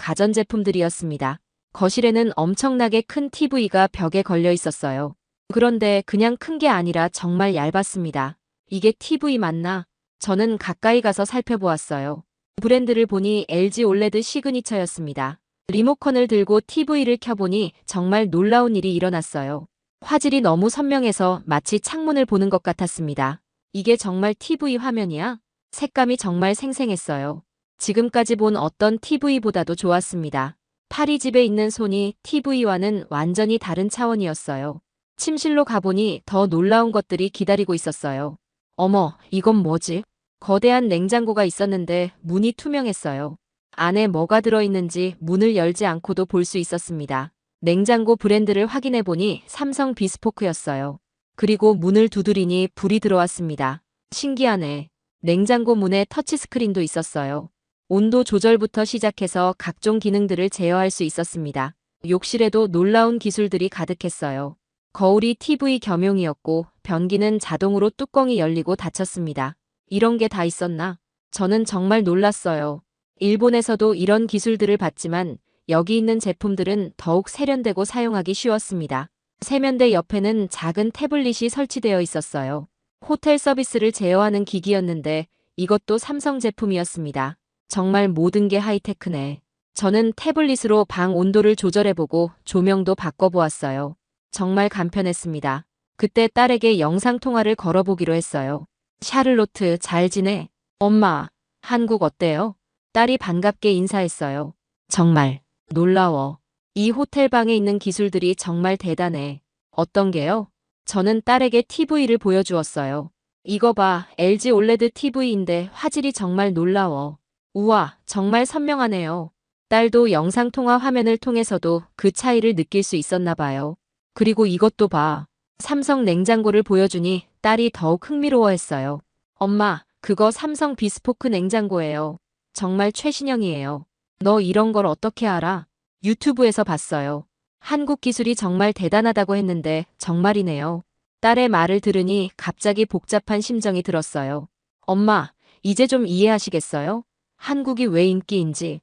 가전제품들이었습니다. 거실에는 엄청나게 큰 TV가 벽에 걸려 있었어요. 그런데 그냥 큰 게 아니라 정말 얇았습니다. 이게 TV 맞나? 저는 가까이 가서 살펴보았어요. 브랜드를 보니 LG 올레드 시그니처였습니다. 리모컨을 들고 TV를 켜보니 정말 놀라운 일이 일어났어요. 화질이 너무 선명해서 마치 창문을 보는 것 같았습니다. 이게 정말 TV 화면이야? 색감이 정말 생생했어요. 지금까지 본 어떤 TV보다도 좋았습니다. 파리 집에 있는 소니 TV와는 완전히 다른 차원이었어요. 침실로 가보니 더 놀라운 것들이 기다리고 있었어요. 어머, 이건 뭐지? 거대한 냉장고가 있었는데 문이 투명했어요. 안에 뭐가 들어있는지 문을 열지 않고도 볼 수 있었습니다. 냉장고 브랜드를 확인해보니 삼성 비스포크였어요. 그리고 문을 두드리니 불이 들어왔습니다. 신기하네. 냉장고 문에 터치스크린도 있었어요. 온도 조절부터 시작해서 각종 기능들을 제어할 수 있었습니다. 욕실에도 놀라운 기술들이 가득했어요. 거울이 TV 겸용이었고 변기는 자동으로 뚜껑이 열리고 닫혔습니다. 이런 게 다 있었나? 저는 정말 놀랐어요. 일본에서도 이런 기술들을 봤지만 여기 있는 제품들은 더욱 세련되고 사용하기 쉬웠습니다. 세면대 옆에는 작은 태블릿이 설치되어 있었어요. 호텔 서비스를 제어하는 기기였는데 이것도 삼성 제품이었습니다. 정말 모든 게 하이테크네. 저는 태블릿으로 방 온도를 조절해보고 조명도 바꿔보았어요. 정말 간편했습니다. 그때 딸에게 영상통화를 걸어보기로 했어요. 샤를로트, 잘 지내? 엄마, 한국 어때요? 딸이 반갑게 인사했어요. 정말 놀라워. 이 호텔 방에 있는 기술들이 정말 대단해. 어떤 게요? 저는 딸에게 TV를 보여주었어요. 이거 봐, LG 올레드 TV인데 화질이 정말 놀라워. 우와, 정말 선명하네요. 딸도 영상통화 화면을 통해서도 그 차이를 느낄 수 있었나 봐요. 그리고 이것도 봐. 삼성 냉장고를 보여주니 딸이 더욱 흥미로워했어요. 엄마, 그거 삼성 비스포크 냉장고예요. 정말 최신형이에요. 너 이런 걸 어떻게 알아? 유튜브에서 봤어요. 한국 기술이 정말 대단하다고 했는데 정말이네요. 딸의 말을 들으니 갑자기 복잡한 심정이 들었어요. 엄마, 이제 좀 이해하시겠어요? 한국이 왜 인기인지.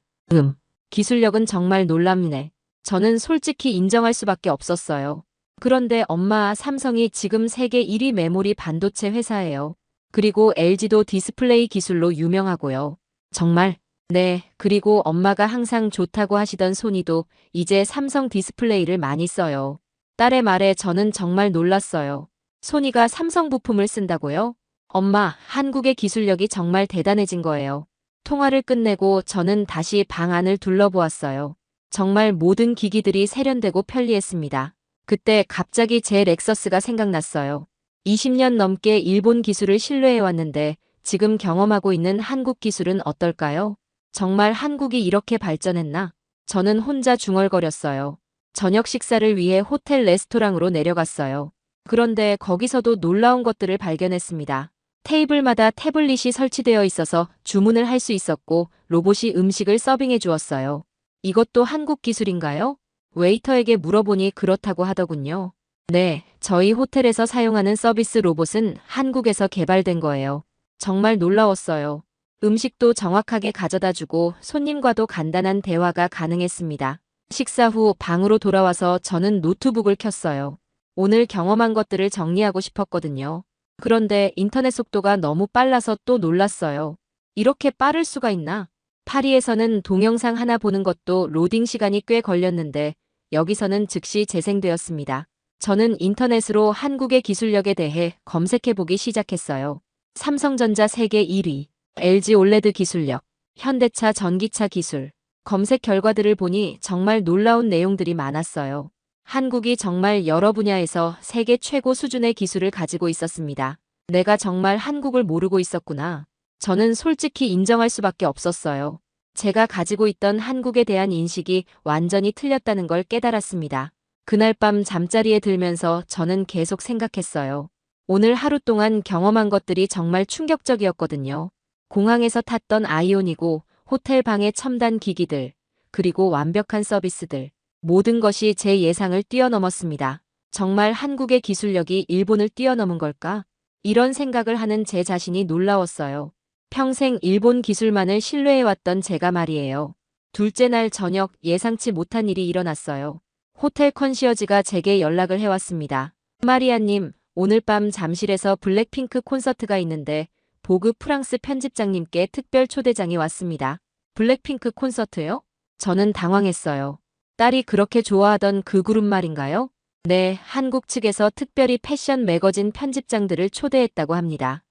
기술력은 정말 놀랍네. 저는 솔직히 인정할 수밖에 없었어요. 그런데 엄마, 삼성이 지금 세계 1위 메모리 반도체 회사예요. 그리고 LG도 디스플레이 기술로 유명하고요. 정말? 네, 그리고 엄마가 항상 좋다고 하시던 소니도 이제 삼성 디스플레이를 많이 써요. 딸의 말에 저는 정말 놀랐어요. 소니가 삼성 부품을 쓴다고요? 엄마, 한국의 기술력이 정말 대단해진 거예요. 통화를 끝내고 저는 다시 방 안을 둘러보았어요. 정말 모든 기기들이 세련되고 편리했습니다. 그때 갑자기 제 렉서스가 생각났어요. 20년 넘게 일본 기술을 신뢰해왔는데 지금 경험하고 있는 한국 기술은 어떨까요? 정말 한국이 이렇게 발전했나? 저는 혼자 중얼거렸어요. 저녁 식사를 위해 호텔 레스토랑으로 내려갔어요. 그런데 거기서도 놀라운 것들을 발견했습니다. 테이블마다 태블릿이 설치되어 있어서 주문을 할 수 있었고 로봇이 음식을 서빙해 주었어요. 이것도 한국 기술인가요? 웨이터에게 물어보니 그렇다고 하더군요. 네, 저희 호텔에서 사용하는 서비스 로봇은 한국에서 개발된 거예요. 정말 놀라웠어요. 음식도 정확하게 가져다 주고 손님과도 간단한 대화가 가능했습니다. 식사 후 방으로 돌아와서 저는 노트북을 켰어요. 오늘 경험한 것들을 정리하고 싶었거든요. 그런데 인터넷 속도가 너무 빨라서 또 놀랐어요. 이렇게 빠를 수가 있나? 파리에서는 동영상 하나 보는 것도 로딩 시간이 꽤 걸렸는데 여기서는 즉시 재생되었습니다. 저는 인터넷으로 한국의 기술력에 대해 검색해보기 시작했어요. 삼성전자 세계 1위, LG 올레드 기술력, 현대차 전기차 기술. 검색 결과들을 보니 정말 놀라운 내용들이 많았어요. 한국이 정말 여러 분야에서 세계 최고 수준의 기술을 가지고 있었습니다. 내가 정말 한국을 모르고 있었구나. 저는 솔직히 인정할 수밖에 없었어요. 제가 가지고 있던 한국에 대한 인식이 완전히 틀렸다는 걸 깨달았습니다. 그날 밤 잠자리에 들면서 저는 계속 생각했어요. 오늘 하루 동안 경험한 것들이 정말 충격적이었거든요. 공항에서 탔던 아이온이고 호텔 방의 첨단 기기들, 그리고 완벽한 서비스들. 모든 것이 제 예상을 뛰어넘었습니다. 정말 한국의 기술력이 일본을 뛰어넘은 걸까? 이런 생각을 하는 제 자신이 놀라웠어요. 평생 일본 기술만을 신뢰해왔던 제가 말이에요. 둘째 날 저녁 예상치 못한 일이 일어났어요. 호텔 컨시어지가 제게 연락을 해왔습니다. 마리아님, 오늘 밤 잠실에서 블랙핑크 콘서트가 있는데 보그 프랑스 편집장님께 특별 초대장이 왔습니다. 블랙핑크 콘서트요? 저는 당황했어요. 딸이 그렇게 좋아하던 그 그룹 말인가요? 네, 한국 측에서 특별히 패션 매거진 편집장들을 초대했다고 합니다.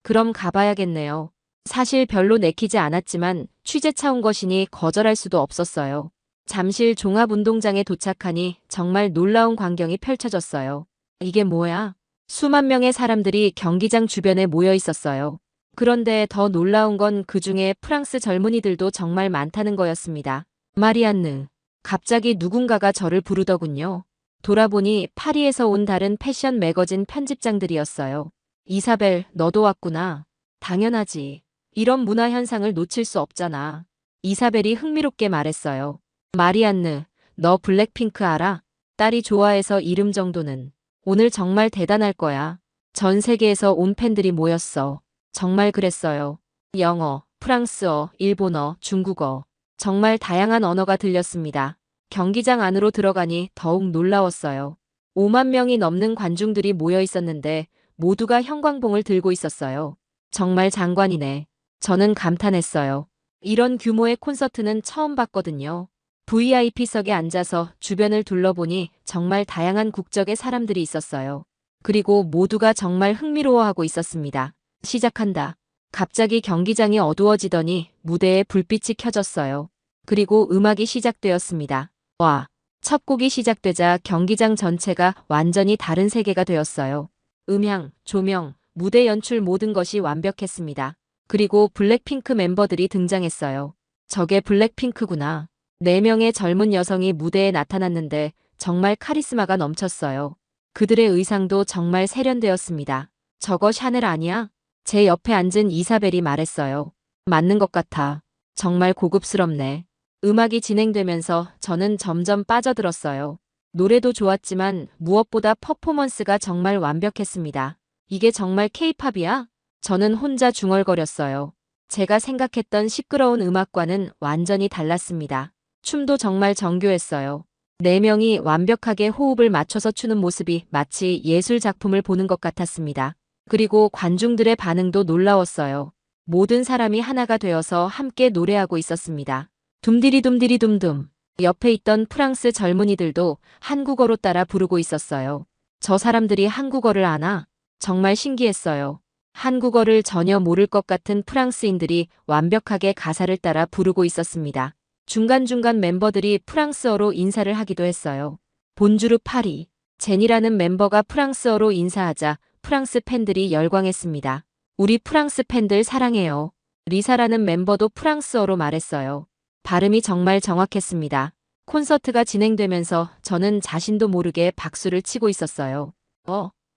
그럼 가봐야겠네요. 사실 별로 내키지 않았지만 취재차 온 것이니 거절할 수도 없었어요. 잠실 종합운동장에 도착하니 정말 놀라운 광경이 펼쳐졌어요. 이게 뭐야? 수만 명의 사람들이 경기장 주변에 모여 있었어요. 그런데 더 놀라운 건 그중에 프랑스 젊은이들도 정말 많다는 거였습니다. 마리안느. 갑자기 누군가가 저를 부르더군요. 돌아보니 파리에서 온 다른 패션 매거진 편집장들이었어요. 이사벨, 너도 왔구나. 당연하지. 이런 문화 현상을 놓칠 수 없잖아. 이사벨이 흥미롭게 말했어요. 마리안느, 너 블랙핑크 알아? 딸이 좋아해서 이름 정도는. 오늘 정말 대단할 거야. 전 세계에서 온 팬들이 모였어. 정말 그랬어요. 영어, 프랑스어, 일본어, 중국어. 정말 다양한 언어가 들렸습니다. 경기장 안으로 들어가니 더욱 놀라웠어요. 5만 명이 넘는 관중들이 모여 있었는데 모두가 형광봉을 들고 있었어요. 정말 장관이네. 저는 감탄했어요. 이런 규모의 콘서트는 처음 봤거든요. VIP석에 앉아서 주변을 둘러보니 정말 다양한 국적의 사람들이 있었어요. 그리고 모두가 정말 흥미로워하고 있었습니다. 시작한다. 갑자기 경기장이 어두워지더니 무대에 불빛이 켜졌어요. 그리고 음악이 시작되었습니다. 와, 첫 곡이 시작되자 경기장 전체가 완전히 다른 세계가 되었어요. 음향, 조명, 무대 연출 모든 것이 완벽했습니다. 그리고 블랙핑크 멤버들이 등장했어요. 저게 블랙핑크구나. 4명의 젊은 여성이 무대에 나타났는데 정말 카리스마가 넘쳤어요. 그들의 의상도 정말 세련되었습니다. 저거 샤넬 아니야? 제 옆에 앉은 이사벨이 말했어요. 맞는 것 같아. 정말 고급스럽네. 음악이 진행되면서 저는 점점 빠져들었어요. 노래도 좋았지만 무엇보다 퍼포먼스가 정말 완벽했습니다. 이게 정말 케이팝이야? 저는 혼자 중얼거렸어요. 제가 생각했던 시끄러운 음악과는 완전히 달랐습니다. 춤도 정말 정교했어요. 4명이 완벽하게 호흡을 맞춰서 추는 모습이 마치 예술 작품을 보는 것 같았습니다. 그리고 관중들의 반응도 놀라웠어요. 모든 사람이 하나가 되어서 함께 노래하고 있었습니다. 둠디리둠디리 둠둠. 옆에 있던 프랑스 젊은이들도 한국어로 따라 부르고 있었어요. 저 사람들이 한국어를 아나? 정말 신기했어요. 한국어를 전혀 모를 것 같은 프랑스인들이 완벽하게 가사를 따라 부르고 있었습니다. 중간중간 멤버들이 프랑스어로 인사를 하기도 했어요. 본주르 파리. 제니라는 멤버가 프랑스어로 인사하자 프랑스 팬들이 열광했습니다. 우리 프랑스 팬들 사랑해요. 리사라는 멤버도 프랑스어로 말했어요. 발음이 정말 정확했습니다. 콘서트가 진행되면서 저는 자신도 모르게 박수를 치고 있었어요.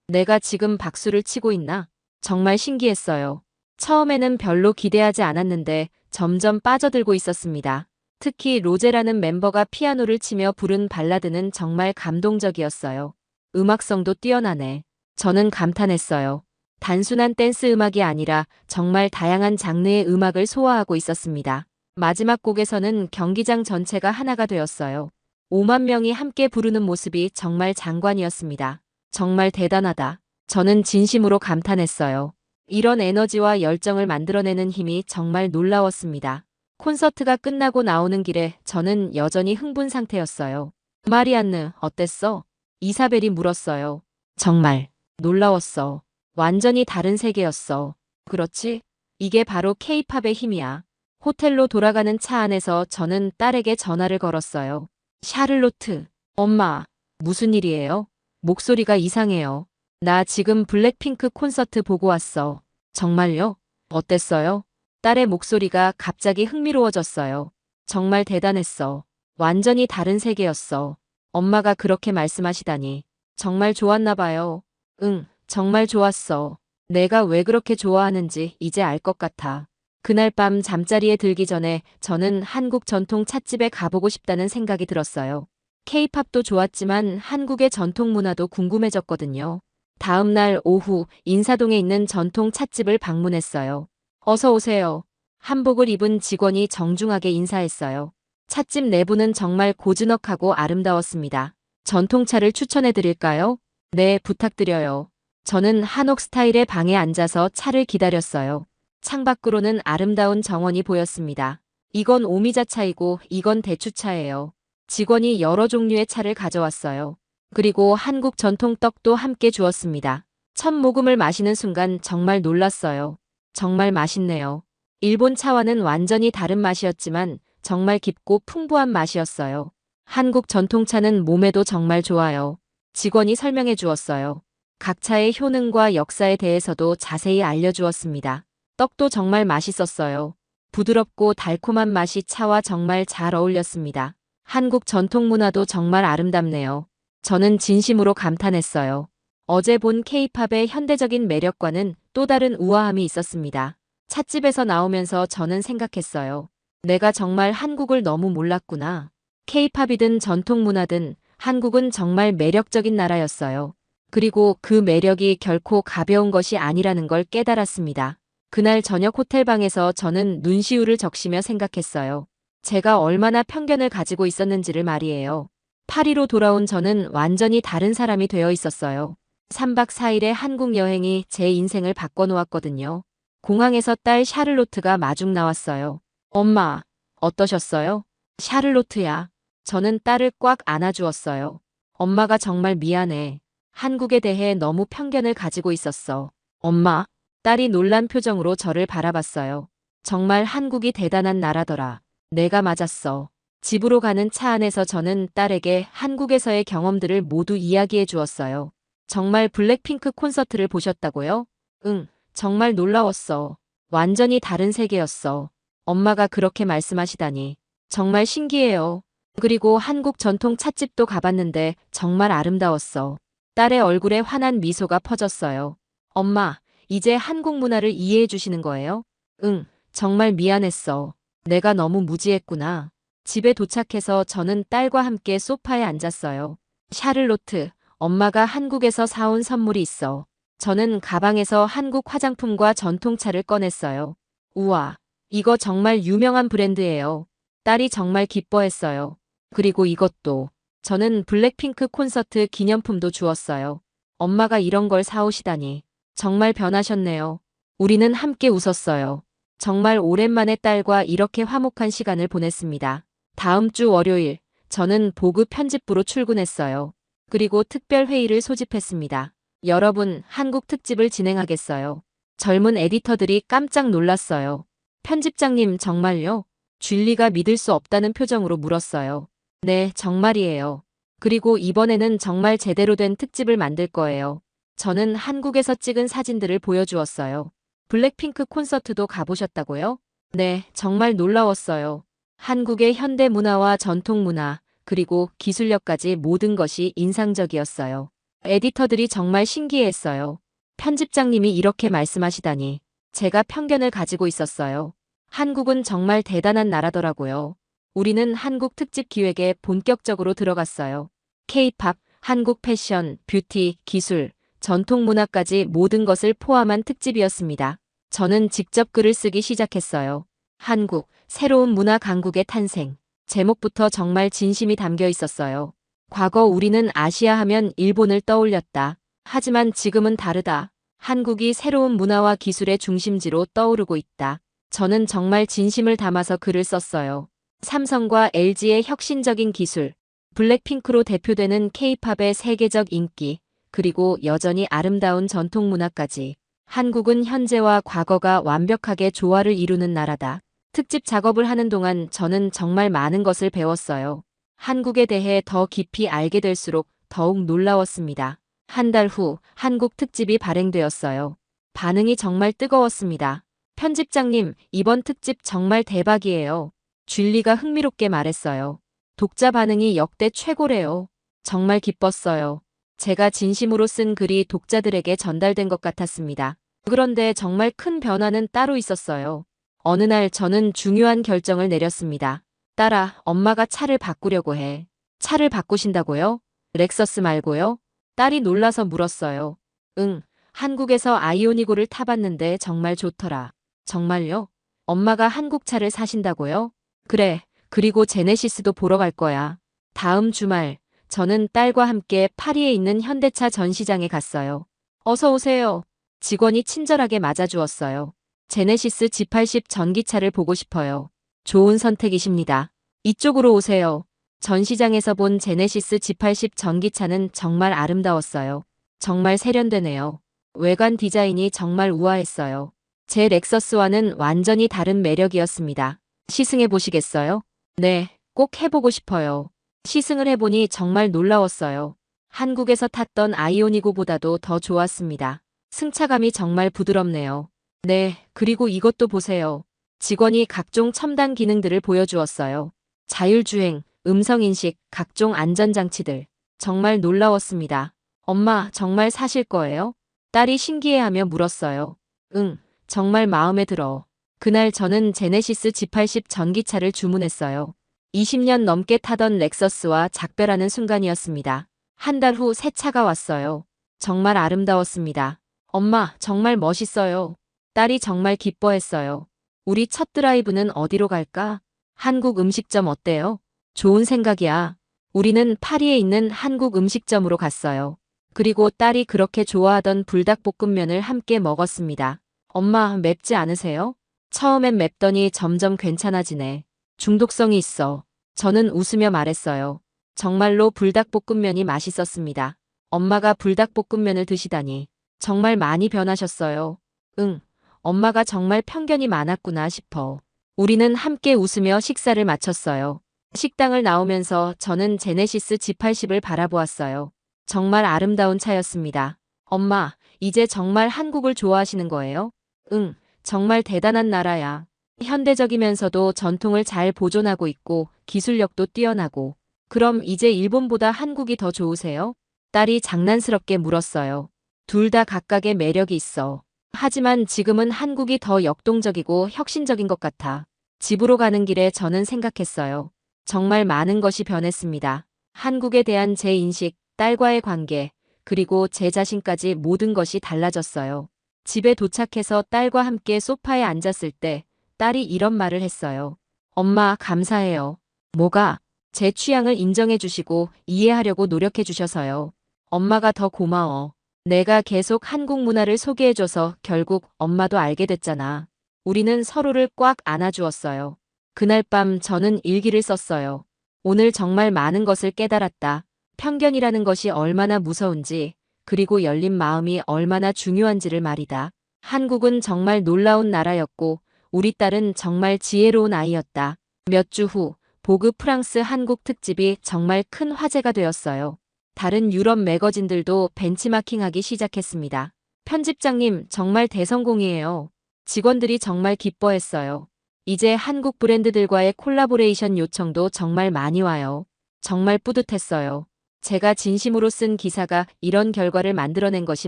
내가 지금 박수를 치고 있나? 정말 신기했어요. 처음에는 별로 기대하지 않았는데 점점 빠져들고 있었습니다. 특히 로제라는 멤버가 피아노를 치며 부른 발라드는 정말 감동적이었어요. 음악성도 뛰어나네. 저는 감탄했어요. 단순한 댄스 음악이 아니라 정말 다양한 장르의 음악을 소화하고 있었습니다. 마지막 곡에서는 경기장 전체가 하나가 되었어요. 5만 명이 함께 부르는 모습이 정말 장관이었습니다. 정말 대단하다. 저는 진심으로 감탄했어요. 이런 에너지와 열정을 만들어내는 힘이 정말 놀라웠습니다. 콘서트가 끝나고 나오는 길에 저는 여전히 흥분 상태였어요. 마리안느, 어땠어? 이사벨이 물었어요. 정말 놀라웠어. 완전히 다른 세계였어. 그렇지? 이게 바로 케이팝의 힘이야. 호텔로 돌아가는 차 안에서 저는 딸에게 전화를 걸었어요. 샤를로트, 엄마, 무슨 일이에요? 목소리가 이상해요. 나 지금 블랙핑크 콘서트 보고 왔어. 정말요? 어땠어요? 딸의 목소리가 갑자기 흥미로워졌어요. 정말 대단했어. 완전히 다른 세계였어. 엄마가 그렇게 말씀하시다니. 정말 좋았나 봐요. 응, 정말 좋았어. 내가 왜 그렇게 좋아하는지 이제 알 것 같아. 그날 밤 잠자리에 들기 전에 저는 한국 전통 찻집에 가보고 싶다는 생각이 들었어요. 케이팝도 좋았지만 한국의 전통 문화도 궁금해졌거든요. 다음 날 오후 인사동에 있는 전통 찻집을 방문했어요. 어서 오세요. 한복을 입은 직원이 정중하게 인사했어요. 찻집 내부는 정말 고즈넉하고 아름다웠습니다. 전통차를 추천해 드릴까요? 네, 부탁드려요. 저는 한옥 스타일의 방에 앉아서 차를 기다렸어요. 창밖으로는 아름다운 정원이 보였습니다. 이건 오미자차이고 이건 대추차예요. 직원이 여러 종류의 차를 가져왔어요. 그리고 한국 전통 떡도 함께 주었습니다. 첫 모금을 마시는 순간 정말 놀랐어요. 정말 맛있네요. 일본 차와는 완전히 다른 맛이었지만 정말 깊고 풍부한 맛이었어요. 한국 전통차는 몸에도 정말 좋아요. 직원이 설명해 주었어요. 각 차의 효능과 역사에 대해서도 자세히 알려주었습니다. 떡도 정말 맛있었어요. 부드럽고 달콤한 맛이 차와 정말 잘 어울렸습니다. 한국 전통 문화도 정말 아름답네요. 저는 진심으로 감탄했어요. 어제 본 케이팝의 현대적인 매력과는 또 다른 우아함이 있었습니다. 찻집에서 나오면서 저는 생각했어요. 내가 정말 한국을 너무 몰랐구나. 케이팝이든 전통 문화든 한국은 정말 매력적인 나라였어요. 그리고 그 매력이 결코 가벼운 것이 아니라는 걸 깨달았습니다. 그날 저녁 호텔방에서 저는 눈시울을 적시며 생각했어요. 제가 얼마나 편견을 가지고 있었는지를 말이에요. 파리로 돌아온 저는 완전히 다른 사람이 되어 있었어요. 3박 4일의 한국 여행이 제 인생을 바꿔놓았거든요. 공항에서 딸 샤를로트가 마중 나왔어요. 엄마, 어떠셨어요? 샤를로트야. 저는 딸을 꽉 안아주었어요. 엄마가 정말 미안해. 한국에 대해 너무 편견을 가지고 있었어. 엄마, 딸이 놀란 표정으로 저를 바라봤어요. 정말 한국이 대단한 나라더라. 내가 맞았어. 집으로 가는 차 안에서 저는 딸에게 한국에서의 경험들을 모두 이야기해 주었어요. 정말 블랙핑크 콘서트를 보셨다고요? 응, 정말 놀라웠어. 완전히 다른 세계였어. 엄마가 그렇게 말씀하시다니. 정말 신기해요. 그리고 한국 전통 찻집도 가봤는데 정말 아름다웠어. 딸의 얼굴에 환한 미소가 퍼졌어요. 엄마, 이제 한국 문화를 이해해 주시는 거예요? 응, 정말 미안했어. 내가 너무 무지했구나. 집에 도착해서 저는 딸과 함께 소파에 앉았어요. 샤를로트, 엄마가 한국에서 사온 선물이 있어. 저는 가방에서 한국 화장품과 전통차를 꺼냈어요. 우와, 이거 정말 유명한 브랜드예요. 딸이 정말 기뻐했어요. 그리고 이것도. 저는 블랙핑크 콘서트 기념품도 주었어요. 엄마가 이런 걸 사오시다니. 정말 변하셨네요. 우리는 함께 웃었어요. 정말 오랜만에 딸과 이렇게 화목한 시간을 보냈습니다. 다음 주 월요일, 저는 보그 편집부로 출근했어요. 그리고 특별 회의를 소집했습니다. 여러분, 한국 특집을 진행하겠어요. 젊은 에디터들이 깜짝 놀랐어요. 편집장님, 정말요? 줄리가 믿을 수 없다는 표정으로 물었어요. 네, 정말이에요. 그리고 이번에는 정말 제대로 된 특집을 만들 거예요. 저는 한국에서 찍은 사진들을 보여주었어요. 블랙핑크 콘서트도 가보셨다고요? 네, 정말 놀라웠어요. 한국의 현대 문화와 전통 문화, 그리고 기술력까지 모든 것이 인상적이었어요. 에디터들이 정말 신기해했어요. 편집장님이 이렇게 말씀하시다니. 제가 편견을 가지고 있었어요. 한국은 정말 대단한 나라더라고요. 우리는 한국 특집 기획에 본격적으로 들어갔어요. K-팝, 한국 패션, 뷰티, 기술, 전통 문화까지 모든 것을 포함한 특집이었습니다. 저는 직접 글을 쓰기 시작했어요. 한국, 새로운 문화 강국의 탄생. 제목부터 정말 진심이 담겨 있었어요. 과거 우리는 아시아 하면 일본을 떠올렸다. 하지만 지금은 다르다. 한국이 새로운 문화와 기술의 중심지로 떠오르고 있다. 저는 정말 진심을 담아서 글을 썼어요. 삼성과 LG의 혁신적인 기술, 블랙핑크로 대표되는 K-팝의 세계적 인기, 그리고 여전히 아름다운 전통 문화까지. 한국은 현재와 과거가 완벽하게 조화를 이루는 나라다. 특집 작업을 하는 동안 저는 정말 많은 것을 배웠어요. 한국에 대해 더 깊이 알게 될수록 더욱 놀라웠습니다. 한 달 후 한국 특집이 발행되었어요. 반응이 정말 뜨거웠습니다. 편집장님, 이번 특집 정말 대박이에요. 줄리가 흥미롭게 말했어요. 독자 반응이 역대 최고래요. 정말 기뻤어요. 제가 진심으로 쓴 글이 독자들에게 전달된 것 같았습니다. 그런데 정말 큰 변화는 따로 있었어요. 어느 날 저는 중요한 결정을 내렸습니다. 딸아, 엄마가 차를 바꾸려고 해. 차를 바꾸신다고요? 렉서스 말고요? 딸이 놀라서 물었어요. 응, 한국에서 아이오니고를 타봤는데 정말 좋더라. 정말요? 엄마가 한국 차를 사신다고요? 그래, 그리고 제네시스도 보러 갈 거야. 다음 주말, 저는 딸과 함께 파리에 있는 현대차 전시장에 갔어요. 어서 오세요. 직원이 친절하게 맞아주었어요. 제네시스 G80 전기차를 보고 싶어요. 좋은 선택이십니다. 이쪽으로 오세요. 전시장에서 본 제네시스 G80 전기차는 정말 아름다웠어요. 정말 세련되네요. 외관 디자인이 정말 우아했어요. 제 렉서스와는 완전히 다른 매력이었습니다. 시승해 보시겠어요? 네, 꼭 해보고 싶어요. 시승을 해보니 정말 놀라웠어요. 한국에서 탔던 아이오니고보다도 더 좋았습니다. 승차감이 정말 부드럽네요. 네, 그리고 이것도 보세요. 직원이 각종 첨단 기능들을 보여주었어요. 자율주행, 음성인식, 각종 안전장치들. 정말 놀라웠습니다. 엄마, 정말 사실 거예요? 딸이 신기해하며 물었어요. 응, 정말 마음에 들어. 그날 저는 제네시스 G80 전기차를 주문했어요. 20년 넘게 타던 렉서스와 작별하는 순간이었습니다. 한 달 후 새 차가 왔어요. 정말 아름다웠습니다. 엄마, 정말 멋있어요. 딸이 정말 기뻐했어요. 우리 첫 드라이브는 어디로 갈까? 한국 음식점 어때요? 좋은 생각이야. 우리는 파리에 있는 한국 음식점으로 갔어요. 그리고 딸이 그렇게 좋아하던 불닭볶음면을 함께 먹었습니다. 엄마, 맵지 않으세요? 처음엔 맵더니 점점 괜찮아지네. 중독성이 있어. 저는 웃으며 말했어요. 정말로 불닭볶음면이 맛있었습니다. 엄마가 불닭볶음면을 드시다니. 정말 많이 변하셨어요. 응, 엄마가 정말 편견이 많았구나 싶어. 우리는 함께 웃으며 식사를 마쳤어요. 식당을 나오면서 저는 제네시스 G80을 바라보았어요. 정말 아름다운 차였습니다. 엄마, 이제 정말 한국을 좋아하시는 거예요? 응, 정말 대단한 나라야. 현대적이면서도 전통을 잘 보존하고 있고 기술력도 뛰어나고. 그럼 이제 일본보다 한국이 더 좋으세요? 딸이 장난스럽게 물었어요. 둘 다 각각의 매력이 있어. 하지만 지금은 한국이 더 역동적이고 혁신적인 것 같아. 집으로 가는 길에 저는 생각했어요. 정말 많은 것이 변했습니다. 한국에 대한 제 인식, 딸과의 관계, 그리고 제 자신까지 모든 것이 달라졌어요. 집에 도착해서 딸과 함께 소파에 앉았을 때 딸이 이런 말을 했어요. 엄마, 감사해요. 뭐가? 제 취향을 인정해 주시고 이해하려고 노력해 주셔서요. 엄마가 더 고마워. 내가 계속 한국 문화를 소개해줘서 결국 엄마도 알게 됐잖아. 우리는 서로를 꽉 안아주었어요. 그날 밤 저는 일기를 썼어요. 오늘 정말 많은 것을 깨달았다. 편견이라는 것이 얼마나 무서운지, 그리고 열린 마음이 얼마나 중요한지를 말이다. 한국은 정말 놀라운 나라였고, 우리 딸은 정말 지혜로운 아이였다. 몇 주 후, 보그 프랑스 한국 특집이 정말 큰 화제가 되었어요. 다른 유럽 매거진들도 벤치마킹하기 시작했습니다. 편집장님, 정말 대성공이에요. 직원들이 정말 기뻐했어요. 이제 한국 브랜드들과의 콜라보레이션 요청도 정말 많이 와요. 정말 뿌듯했어요. 제가 진심으로 쓴 기사가 이런 결과를 만들어낸 것이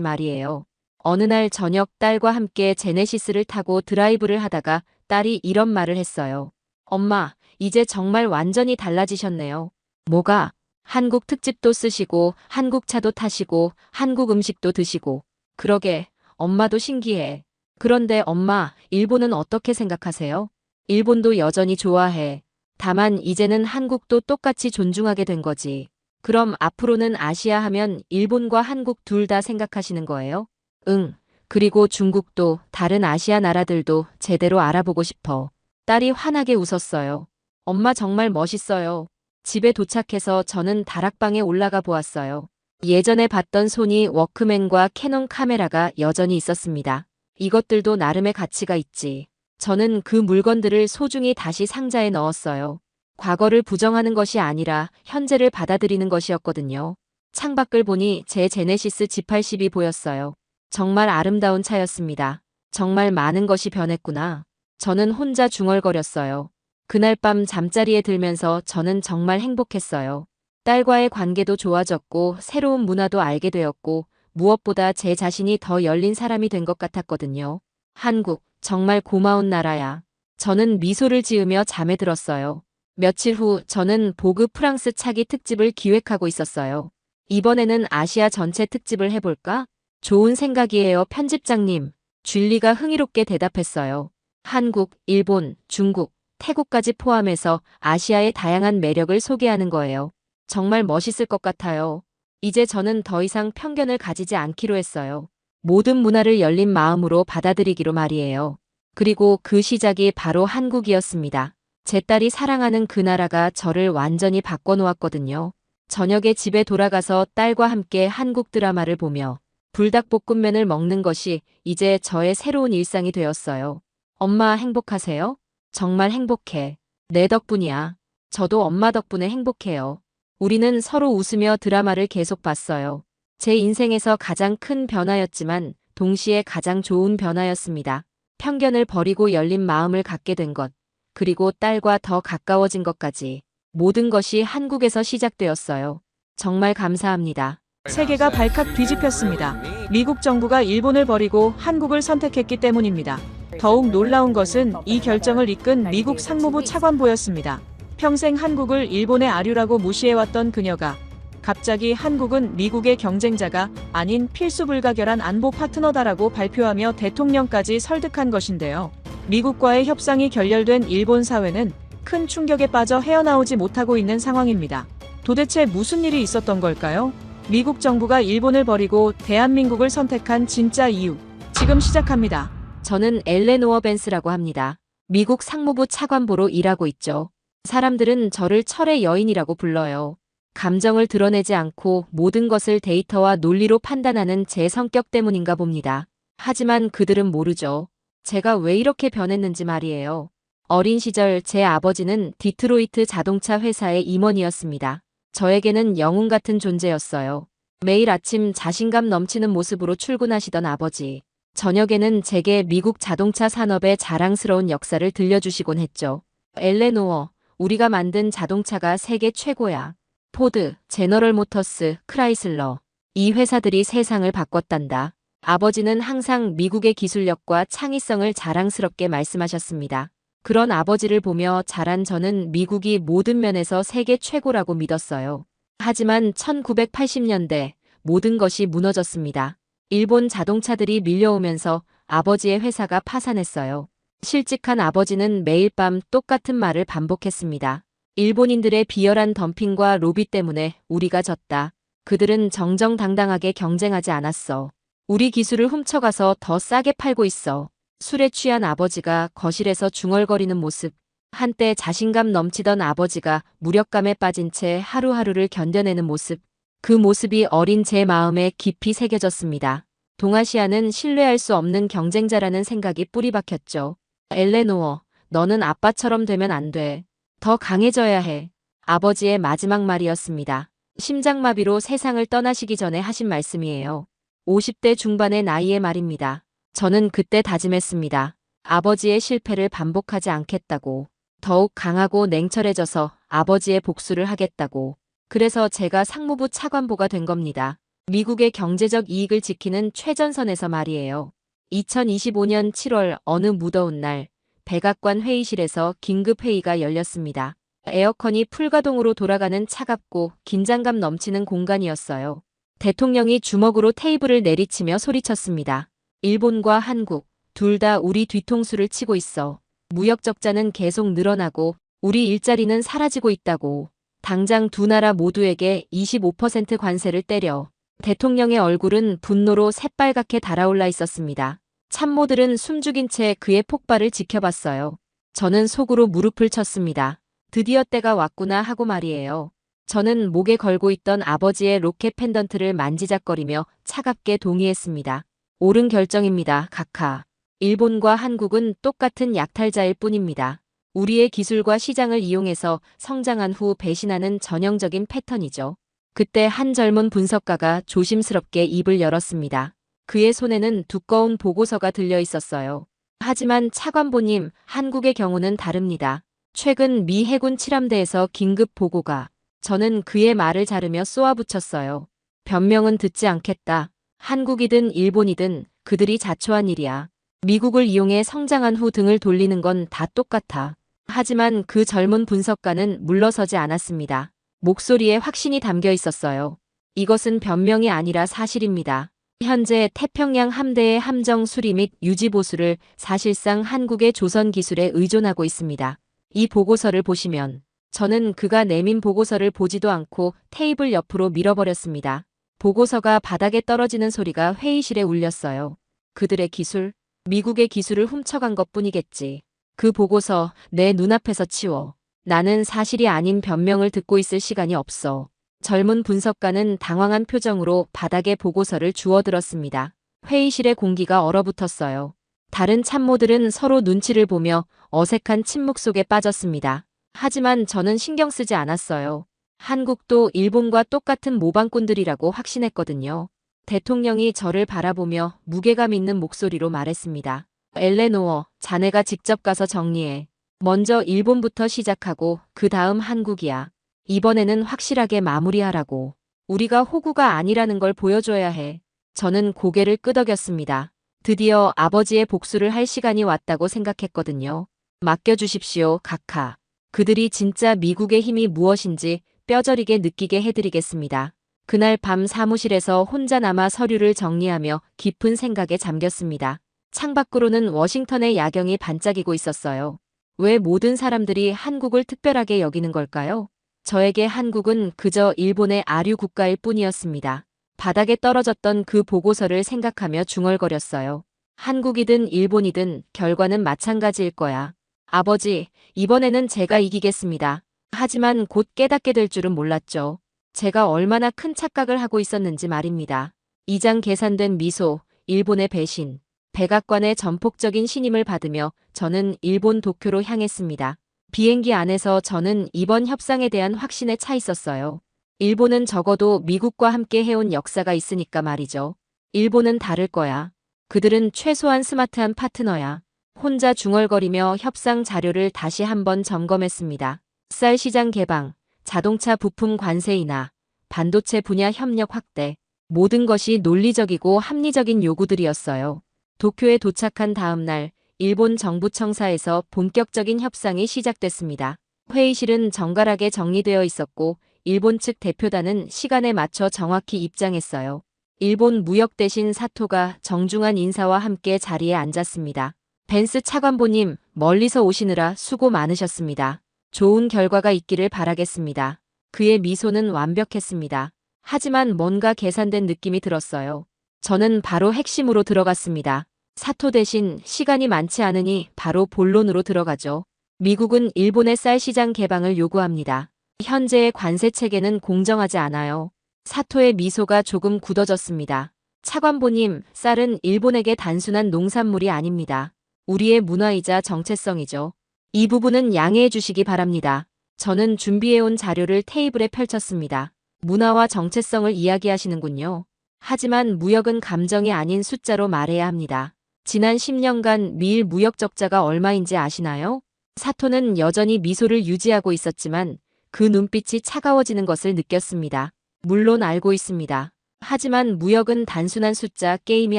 말이에요. 어느 날 저녁 딸과 함께 제네시스를 타고 드라이브를 하다가 딸이 이런 말을 했어요. 엄마, 이제 정말 완전히 달라지셨네요. 뭐가? 한국 특집도 쓰시고, 한국 차도 타시고, 한국 음식도 드시고. 그러게, 엄마도 신기해. 그런데 엄마, 일본은 어떻게 생각하세요? 일본도 여전히 좋아해. 다만 이제는 한국도 똑같이 존중하게 된 거지. 그럼 앞으로는 아시아 하면 일본과 한국 둘 다 생각하시는 거예요? 응. 그리고 중국도 다른 아시아 나라들도 제대로 알아보고 싶어. 딸이 환하게 웃었어요. 엄마 정말 멋있어요. 집에 도착해서 저는 다락방에 올라가 보았어요. 예전에 봤던 소니 워크맨과 캐논 카메라가 여전히 있었습니다. 이것들도 나름의 가치가 있지. 저는 그 물건들을 소중히 다시 상자에 넣었어요. 과거를 부정하는 것이 아니라 현재를 받아들이는 것이었거든요. 창밖을 보니 제 제네시스 G80이 보였어요. 정말 아름다운 차였습니다. 정말 많은 것이 변했구나. 저는 혼자 중얼거렸어요. 그날 밤 잠자리에 들면서 저는 정말 행복했어요. 딸과의 관계도 좋아졌고 새로운 문화도 알게 되었고 무엇보다 제 자신이 더 열린 사람이 된 것 같았거든요. 한국, 정말 고마운 나라야. 저는 미소를 지으며 잠에 들었어요. 며칠 후 저는 보그 프랑스 차기 특집을 기획하고 있었어요. 이번에는 아시아 전체 특집을 해볼까? 좋은 생각이에요, 편집장님. 줄리가 흥이롭게 대답했어요. 한국, 일본, 중국, 태국까지 포함해서 아시아의 다양한 매력을 소개하는 거예요. 정말 멋있을 것 같아요. 이제 저는 더 이상 편견을 가지지 않기로 했어요. 모든 문화를 열린 마음으로 받아들이기로 말이에요. 그리고 그 시작이 바로 한국이었습니다. 제 딸이 사랑하는 그 나라가 저를 완전히 바꿔놓았거든요. 저녁에 집에 돌아가서 딸과 함께 한국 드라마를 보며 불닭볶음면을 먹는 것이 이제 저의 새로운 일상이 되었어요. 엄마 행복하세요? 정말 행복해. 내 덕분이야. 저도 엄마 덕분에 행복해요. 우리는 서로 웃으며 드라마를 계속 봤어요. 제 인생에서 가장 큰 변화였지만 동시에 가장 좋은 변화였습니다. 편견을 버리고 열린 마음을 갖게 된 것, 그리고 딸과 더 가까워진 것까지 모든 것이 한국에서 시작되었어요. 정말 감사합니다. 세계가 발칵 뒤집혔습니다. 미국 정부가 일본을 버리고 한국을 선택했기 때문입니다. 더욱 놀라운 것은 이 결정을 이끈 미국 상무부 차관보였습니다. 평생 한국을 일본의 아류라고 무시해왔던 그녀가 갑자기 한국은 미국의 경쟁자가 아닌 필수 불가결한 안보 파트너다라고 발표하며 대통령까지 설득한 것인데요. 미국과의 협상이 결렬된 일본 사회는 큰 충격에 빠져 헤어나오지 못하고 있는 상황입니다. 도대체 무슨 일이 있었던 걸까요? 미국 정부가 일본을 버리고 대한민국을 선택한 진짜 이유. 지금 시작합니다. 저는 엘레노어 벤스라고 합니다. 미국 상무부 차관보로 일하고 있죠. 사람들은 저를 철의 여인이라고 불러요. 감정을 드러내지 않고 모든 것을 데이터와 논리로 판단하는 제 성격 때문인가 봅니다. 하지만 그들은 모르죠. 제가 왜 이렇게 변했는지 말이에요. 어린 시절 제 아버지는 디트로이트 자동차 회사의 임원이었습니다. 저에게는 영웅 같은 존재였어요. 매일 아침 자신감 넘치는 모습으로 출근하시던 아버지. 저녁에는 제게 미국 자동차 산업의 자랑스러운 역사를 들려주시곤 했죠. 엘레노어, 우리가 만든 자동차가 세계 최고야. 포드, 제너럴 모터스, 크라이슬러. 이 회사들이 세상을 바꿨단다. 아버지는 항상 미국의 기술력과 창의성을 자랑스럽게 말씀하셨습니다. 그런 아버지를 보며 자란 저는 미국이 모든 면에서 세계 최고라고 믿었어요. 하지만 1980년대 모든 것이 무너졌습니다. 일본 자동차들이 밀려오면서 아버지의 회사가 파산했어요. 실직한 아버지는 매일 밤 똑같은 말을 반복했습니다. 일본인들의 비열한 덤핑과 로비 때문에 우리가 졌다. 그들은 정정당당하게 경쟁하지 않았어. 우리 기술을 훔쳐가서 더 싸게 팔고 있어. 술에 취한 아버지가 거실에서 중얼거리는 모습. 한때 자신감 넘치던 아버지가 무력감에 빠진 채 하루하루를 견뎌내는 모습. 그 모습이 어린 제 마음에 깊이 새겨졌습니다. 동아시아는 신뢰할 수 없는 경쟁자라는 생각이 뿌리 박혔죠. 엘레노어, 너는 아빠처럼 되면 안 돼. 더 강해져야 해. 아버지의 마지막 말이었습니다. 심장마비로 세상을 떠나시기 전에 하신 말씀이에요. 50대 중반의 나이의 말입니다. 저는 그때 다짐했습니다. 아버지의 실패를 반복하지 않겠다고. 더욱 강하고 냉철해져서 아버지의 복수를 하겠다고. 그래서 제가 상무부 차관보가 된 겁니다. 미국의 경제적 이익을 지키는 최전선에서 말이에요. 2025년 7월 어느 무더운 날, 백악관 회의실에서 긴급회의가 열렸습니다. 에어컨이 풀가동으로 돌아가는 차갑고 긴장감 넘치는 공간이었어요. 대통령이 주먹으로 테이블을 내리치며 소리쳤습니다. 일본과 한국, 둘 다 우리 뒤통수를 치고 있어. 무역 적자는 계속 늘어나고 우리 일자리는 사라지고 있다고. 당장 두 나라 모두에게 25% 관세를 때려. 대통령의 얼굴은 분노로 새빨갛게 달아올라 있었습니다. 참모들은 숨죽인 채 그의 폭발을 지켜봤어요. 저는 속으로 무릎을 쳤습니다. 드디어 때가 왔구나 하고 말이에요. 저는 목에 걸고 있던 아버지의 로켓 펜던트를 만지작거리며 차갑게 동의했습니다. 옳은 결정입니다, 카카. 일본과 한국은 똑같은 약탈자일 뿐입니다. 우리의 기술과 시장을 이용해서 성장한 후 배신하는 전형적인 패턴이죠. 그때 한 젊은 분석가가 조심스럽게 입을 열었습니다. 그의 손에는 두꺼운 보고서가 들려 있었어요. 하지만 차관보님, 한국의 경우는 다릅니다. 최근 미 해군 칠함대에서 긴급 보고가. 저는 그의 말을 자르며 쏘아붙였어요. 변명은 듣지 않겠다. 한국이든 일본이든 그들이 자초한 일이야. 미국을 이용해 성장한 후 등을 돌리는 건 다 똑같아. 하지만 그 젊은 분석가는 물러서지 않았습니다. 목소리에 확신이 담겨 있었어요. 이것은 변명이 아니라 사실입니다. 현재 태평양 함대의 함정 수리 및 유지 보수를 사실상 한국의 조선 기술에 의존하고 있습니다. 이 보고서를 보시면 저는 그가 내민 보고서를 보지도 않고 테이블 옆으로 밀어버렸습니다. 보고서가 바닥에 떨어지는 소리가 회의실에 울렸어요. 그들의 기술, 미국의 기술을 훔쳐간 것뿐이겠지. 그 보고서 내 눈앞에서 치워. 나는 사실이 아닌 변명을 듣고 있을 시간이 없어. 젊은 분석가는 당황한 표정으로 바닥에 보고서를 주워들었습니다. 회의실의 공기가 얼어붙었어요. 다른 참모들은 서로 눈치를 보며 어색한 침묵 속에 빠졌습니다. 하지만 저는 신경 쓰지 않았어요. 한국도 일본과 똑같은 모방꾼들이라고 확신했거든요. 대통령이 저를 바라보며 무게감 있는 목소리로 말했습니다. 엘레노어, 자네가 직접 가서 정리해. 먼저 일본부터 시작하고 그 다음 한국이야. 이번에는 확실하게 마무리하라고. 우리가 호구가 아니라는 걸 보여줘야 해. 저는 고개를 끄덕였습니다. 드디어 아버지의 복수를 할 시간이 왔다고 생각했거든요. 맡겨주십시오, 카카. 그들이 진짜 미국의 힘이 무엇인지 뼈저리게 느끼게 해드리겠습니다. 그날 밤 사무실에서 혼자 남아 서류를 정리하며 깊은 생각에 잠겼습니다. 창밖으로는 워싱턴의 야경이 반짝이고 있었어요. 왜 모든 사람들이 한국을 특별하게 여기는 걸까요? 저에게 한국은 그저 일본의 아류 국가일 뿐이었습니다. 바닥에 떨어졌던 그 보고서를 생각하며 중얼거렸어요. 한국이든 일본이든 결과는 마찬가지일 거야. 아버지, 이번에는 제가 이기겠습니다. 하지만 곧 깨닫게 될 줄은 몰랐죠. 제가 얼마나 큰 착각을 하고 있었는지 말입니다. 이장 계산된 미소, 일본의 배신. 백악관의 전폭적인 신임을 받으며 저는 일본 도쿄로 향했습니다. 비행기 안에서 저는 이번 협상에 대한 확신에 차 있었어요. 일본은 적어도 미국과 함께 해온 역사가 있으니까 말이죠. 일본은 다를 거야. 그들은 최소한 스마트한 파트너야. 혼자 중얼거리며 협상 자료를 다시 한번 점검했습니다. 쌀 시장 개방, 자동차 부품 관세 인하, 반도체 분야 협력 확대, 모든 것이 논리적이고 합리적인 요구들이었어요. 도쿄에 도착한 다음 날, 일본 정부 청사에서 본격적인 협상이 시작됐습니다. 회의실은 정갈하게 정리되어 있었고, 일본 측 대표단은 시간에 맞춰 정확히 입장했어요. 일본 무역대신 사토가 정중한 인사와 함께 자리에 앉았습니다. 벤스 차관보님, 멀리서 오시느라 수고 많으셨습니다. 좋은 결과가 있기를 바라겠습니다. 그의 미소는 완벽했습니다. 하지만 뭔가 계산된 느낌이 들었어요. 저는 바로 핵심으로 들어갔습니다. 사토 대신 시간이 많지 않으니 바로 본론으로 들어가죠. 미국은 일본의 쌀 시장 개방을 요구합니다. 현재의 관세 체계는 공정하지 않아요. 사토의 미소가 조금 굳어졌습니다. 차관보님, 쌀은 일본에게 단순한 농산물이 아닙니다. 우리의 문화이자 정체성이죠. 이 부분은 양해해 주시기 바랍니다. 저는 준비해온 자료를 테이블에 펼쳤습니다. 문화와 정체성을 이야기하시는군요. 하지만 무역은 감정이 아닌 숫자로 말해야 합니다. 지난 10년간 미일 무역 적자가 얼마인지 아시나요? 사토는 여전히 미소를 유지하고 있었지만 그 눈빛이 차가워지는 것을 느꼈습니다. 물론 알고 있습니다. 하지만 무역은 단순한 숫자 게임이